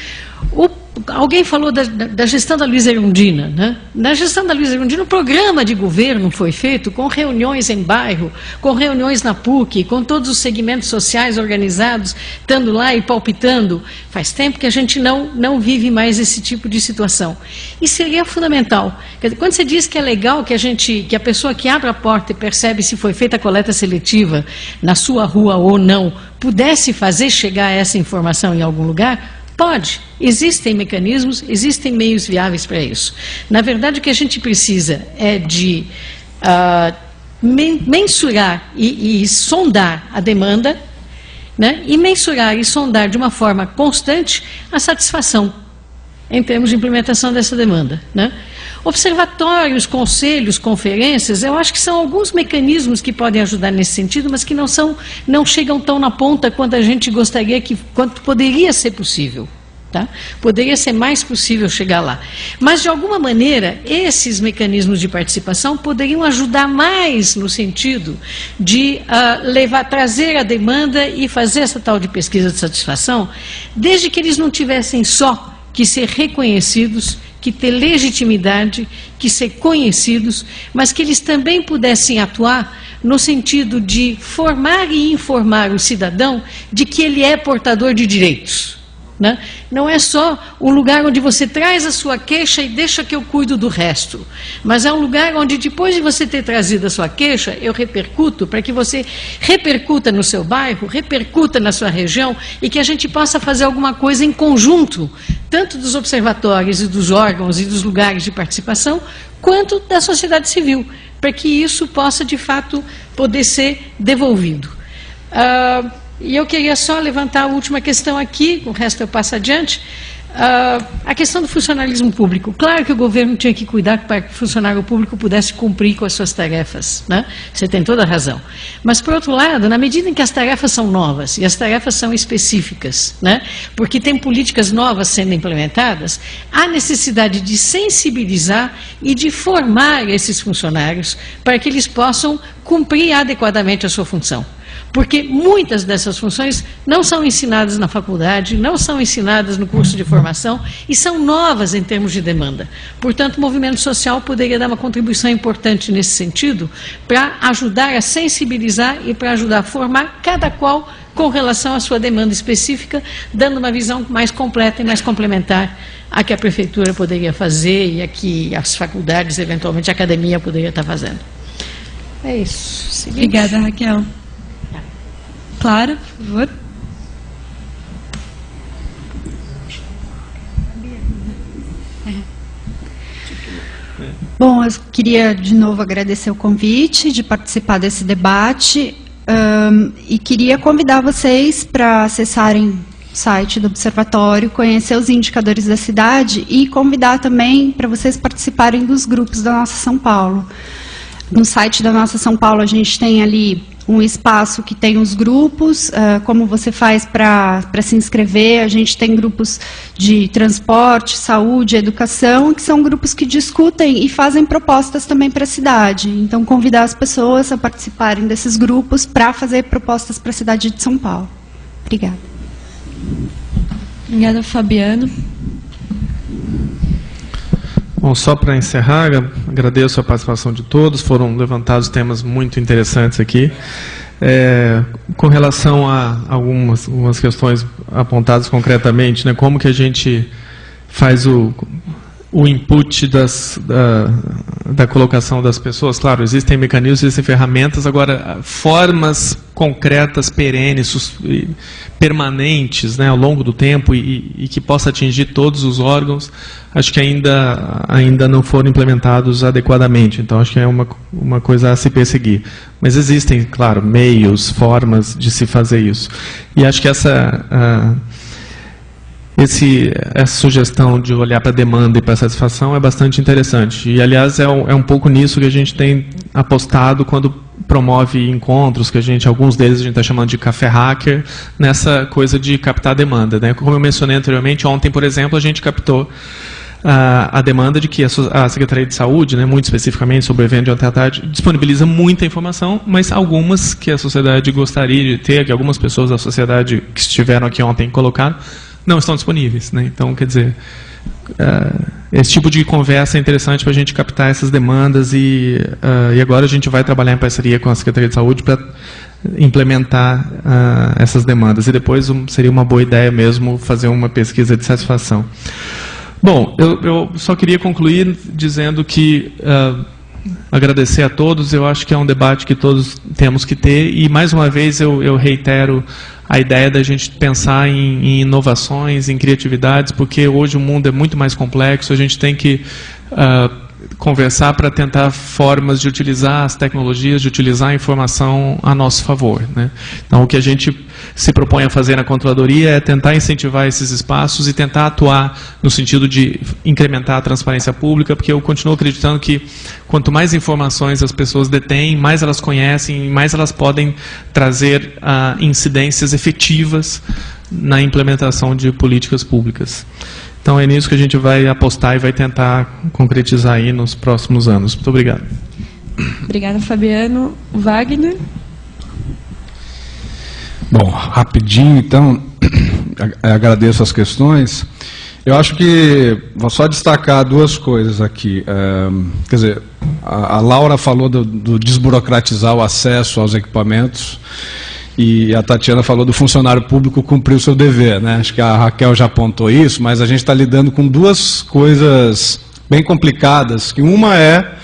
Alguém falou da gestão da Luiza Erundina, né? Na gestão da Luiza Erundina, o programa de governo foi feito com reuniões em bairro, com reuniões na PUC, com todos os segmentos sociais organizados, estando lá e palpitando. Faz tempo que a gente não vive mais esse tipo de situação. E seria fundamental. Quando você diz que é legal que a pessoa que abre a porta e percebe se foi feita a coleta seletiva na sua rua ou não, pudesse fazer chegar essa informação em algum lugar, pode. Existem mecanismos, existem meios viáveis para isso. Na verdade, o que a gente precisa é de mensurar e sondar a demanda, né? E mensurar e sondar de uma forma constante a satisfação em termos de implementação dessa demanda, né? Observatórios, conselhos, conferências, eu acho que são alguns mecanismos que podem ajudar nesse sentido, mas que não chegam tão na ponta quanto a gente gostaria, quanto poderia ser possível, Tá? Poderia ser mais possível chegar lá. Mas, de alguma maneira, esses mecanismos de participação poderiam ajudar mais no sentido de trazer a demanda e fazer essa tal de pesquisa de satisfação, desde que eles não tivessem só que ser reconhecidos, que ter legitimidade, que ser conhecidos, mas que eles também pudessem atuar no sentido de formar e informar o cidadão de que ele é portador de direitos. Né? Não é só um lugar onde você traz a sua queixa e deixa que eu cuido do resto, mas é um lugar onde, depois de você ter trazido a sua queixa, eu repercuto, para que você repercuta no seu bairro, repercuta na sua região, e que a gente possa fazer alguma coisa em conjunto, tanto dos observatórios e dos órgãos e dos lugares de participação, quanto da sociedade civil, para que isso possa, de fato, poder ser devolvido. E eu queria só levantar a última questão aqui, o resto eu passo adiante, a questão do funcionalismo público. Claro que o governo tinha que cuidar para que o funcionário público pudesse cumprir com as suas tarefas, né? Você tem toda a razão. Mas, por outro lado, na medida em que as tarefas são novas e as tarefas são específicas, né? Porque tem políticas novas sendo implementadas, há necessidade de sensibilizar e de formar esses funcionários para que eles possam cumprir adequadamente a sua função. Porque muitas dessas funções não são ensinadas na faculdade, não são ensinadas no curso de formação e são novas em termos de demanda. Portanto, o movimento social poderia dar uma contribuição importante nesse sentido para ajudar a sensibilizar e para ajudar a formar cada qual com relação à sua demanda específica, dando uma visão mais completa e mais complementar à que a prefeitura poderia fazer e a que as faculdades, eventualmente a academia, poderia estar fazendo. É isso. Seguinte. Obrigada, Raquel. Clara, por favor. Bom, eu queria de novo agradecer o convite de participar desse debate e queria convidar vocês para acessarem o site do Observatório, conhecer os indicadores da cidade e convidar também para vocês participarem dos grupos da Nossa São Paulo. No site da Nossa São Paulo a gente tem ali um espaço que tem os grupos, como você faz para se inscrever. A gente tem grupos de transporte, saúde, educação, que são grupos que discutem e fazem propostas também para a cidade. Então, convidar as pessoas a participarem desses grupos para fazer propostas para a cidade de São Paulo. Obrigada. Obrigada, Fabiano. Bom, só para encerrar, agradeço a participação de todos, foram levantados temas muito interessantes aqui. Com relação a algumas questões apontadas concretamente, né, como que a gente faz o input da colocação das pessoas. Claro, existem mecanismos, existem ferramentas, agora formas concretas, perenes, permanentes, né, ao longo do tempo e que possa atingir todos os órgãos, acho que ainda não foram implementados adequadamente. Então, acho que é uma coisa a se perseguir. Mas existem, claro, meios, formas de se fazer isso. E acho que essa sugestão de olhar para a demanda e para a satisfação é bastante interessante. E, aliás, é um pouco nisso que a gente tem apostado quando promove encontros, que alguns deles a gente está chamando de café hacker, nessa coisa de captar a demanda, né? Como eu mencionei anteriormente, ontem, por exemplo, a gente captou a demanda de que a Secretaria de Saúde, né, muito especificamente sobre o evento de ontem à tarde, disponibiliza muita informação, mas algumas que a sociedade gostaria de ter, que algumas pessoas da sociedade que estiveram aqui ontem colocaram, não estão disponíveis, né? Então, quer dizer, esse tipo de conversa é interessante para a gente captar essas demandas e agora a gente vai trabalhar em parceria com a Secretaria de Saúde para implementar essas demandas. E depois seria uma boa ideia mesmo fazer uma pesquisa de satisfação. Bom, eu só queria concluir dizendo que agradecer a todos. Eu acho que é um debate que todos temos que ter e, mais uma vez, eu reitero a ideia da gente pensar em inovações, em criatividades, porque hoje o mundo é muito mais complexo, a gente tem que conversar para tentar formas de utilizar as tecnologias, de utilizar a informação a nosso favor, né? Então, o que a gente se propõe a fazer na Controladoria é tentar incentivar esses espaços e tentar atuar no sentido de incrementar a transparência pública, porque eu continuo acreditando que quanto mais informações as pessoas detêm, mais elas conhecem, mais elas podem trazer incidências efetivas na implementação de políticas públicas. Então é nisso que a gente vai apostar e vai tentar concretizar aí nos próximos anos. Muito obrigado. Obrigada, Fabiano. Wagner? Bom, rapidinho, então, agradeço as questões. Eu acho que vou só destacar duas coisas aqui. Quer dizer, a Laura falou do desburocratizar o acesso aos equipamentos. E a Tatiana falou do funcionário público cumprir o seu dever, né? Acho que a Raquel já apontou isso, mas a gente está lidando com duas coisas bem complicadas, que uma é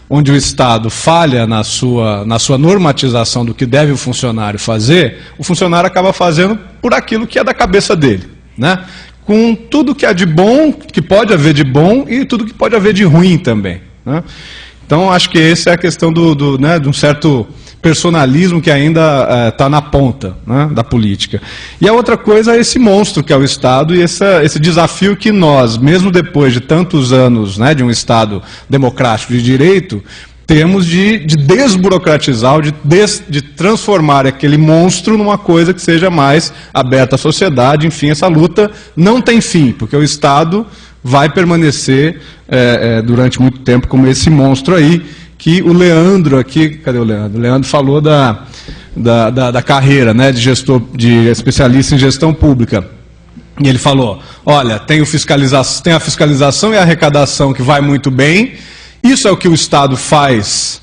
onde o Estado falha na sua normatização do que deve o funcionário fazer, o funcionário acaba fazendo por aquilo que é da cabeça dele, né? Com tudo que há de bom, que pode haver de bom, e tudo que pode haver de ruim também, né? Então, acho que essa é a questão né, de um certo personalismo que ainda está na ponta, né, da política. E a outra coisa é esse monstro que é o Estado e esse desafio que nós, mesmo depois de tantos anos, né, de um Estado democrático de direito, temos de desburocratizar, de transformar aquele monstro numa coisa que seja mais aberta à sociedade. Enfim, essa luta não tem fim, porque o Estado vai permanecer durante muito tempo como esse monstro aí, que o Leandro aqui, cadê o Leandro? O Leandro falou da carreira, né, de especialista em gestão pública. E ele falou, olha, tem a fiscalização e a arrecadação que vai muito bem, isso é o que o Estado faz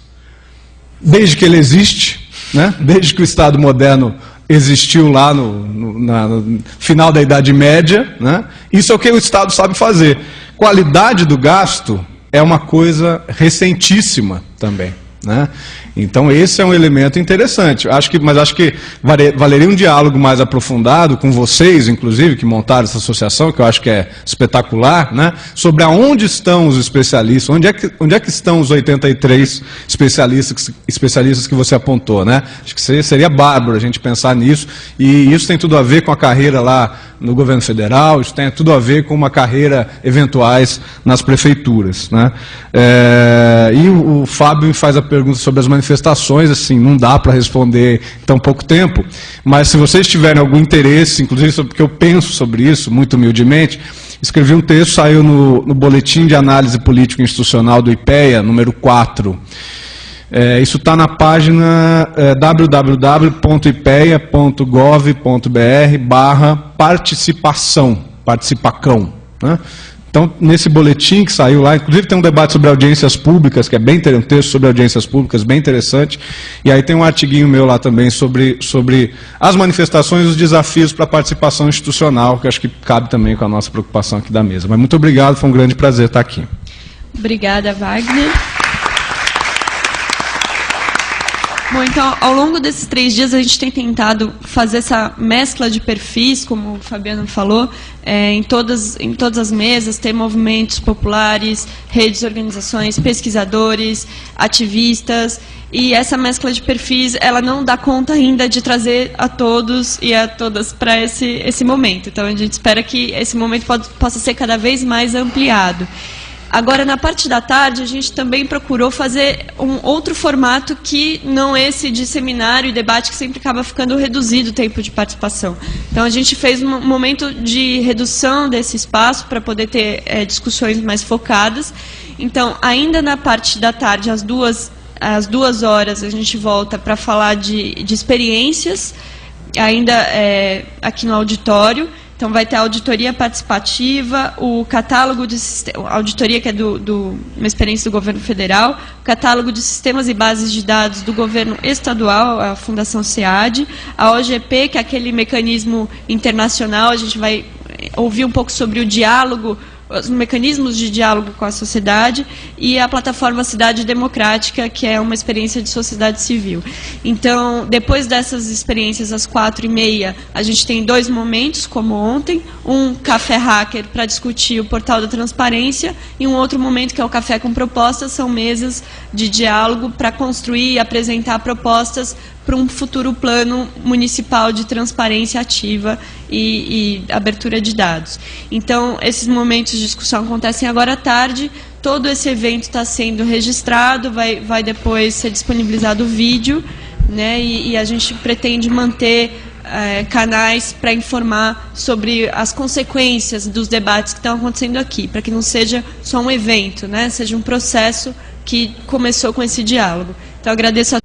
desde que ele existe, né? Desde que o Estado moderno existiu lá no final da Idade Média, né? Isso é o que o Estado sabe fazer. Qualidade do gasto é uma coisa recentíssima também, né? Então esse é um elemento interessante. Mas acho que valeria um diálogo mais aprofundado com vocês, inclusive, que montaram essa associação, que eu acho que é espetacular, né? Sobre aonde estão os especialistas, onde é que estão os 83 especialistas que você apontou, né? Acho que seria bárbaro a gente pensar nisso, e isso tem tudo a ver com a carreira lá no governo federal, isso tem tudo a ver com uma carreira eventuais nas prefeituras, né? E o Fábio me faz a pergunta sobre as manifestações, assim, não dá para responder em tão pouco tempo, mas se vocês tiverem algum interesse, inclusive porque eu penso sobre isso, muito humildemente, escrevi um texto, saiu no Boletim de Análise Político Institucional do IPEA, número 4. Isso está na página www.ipeia.gov.br/participacão, né? Então, nesse boletim que saiu lá, inclusive tem um debate sobre audiências públicas, que é bem interessante, um texto sobre audiências públicas, bem interessante, e aí tem um artiguinho meu lá também sobre as manifestações e os desafios para a participação institucional, que acho que cabe também com a nossa preocupação aqui da mesa. Mas muito obrigado, foi um grande prazer estar aqui. Obrigada, Wagner. Bom, então, ao longo desses 3 dias, a gente tem tentado fazer essa mescla de perfis, como o Fabiano falou, em todas as mesas, ter movimentos populares, redes, organizações, pesquisadores, ativistas, e essa mescla de perfis, ela não dá conta ainda de trazer a todos e a todas para esse momento. Então, a gente espera que esse momento possa ser cada vez mais ampliado. Agora, na parte da tarde, a gente também procurou fazer um outro formato que não esse de seminário e debate, que sempre acaba ficando reduzido o tempo de participação. Então, a gente fez um momento de redução desse espaço para poder ter discussões mais focadas. Então, ainda na parte da tarde, às 2 horas, a gente volta para falar de experiências, ainda aqui no auditório. Então, vai ter a auditoria participativa, o catálogo de auditoria, que é uma experiência do governo federal, o catálogo de sistemas e bases de dados do governo estadual, a Fundação SEAD, a OGP, que é aquele mecanismo internacional. A gente vai ouvir um pouco sobre o diálogo os mecanismos de diálogo com a sociedade, e a plataforma Cidade Democrática, que é uma experiência de sociedade civil. Então, depois dessas experiências, às 4h30, a gente tem 2 momentos, como ontem, um café hacker para discutir o portal da transparência, e um outro momento que é o café com propostas, são mesas de diálogo para construir e apresentar propostas para um futuro plano municipal de transparência ativa e abertura de dados. Então, esses momentos de discussão acontecem agora à tarde. Todo esse evento está sendo registrado, vai depois ser disponibilizado o vídeo, né, e a gente pretende manter canais para informar sobre as consequências dos debates que estão acontecendo aqui, para que não seja só um evento, né, seja um processo que começou com esse diálogo. Então, agradeço a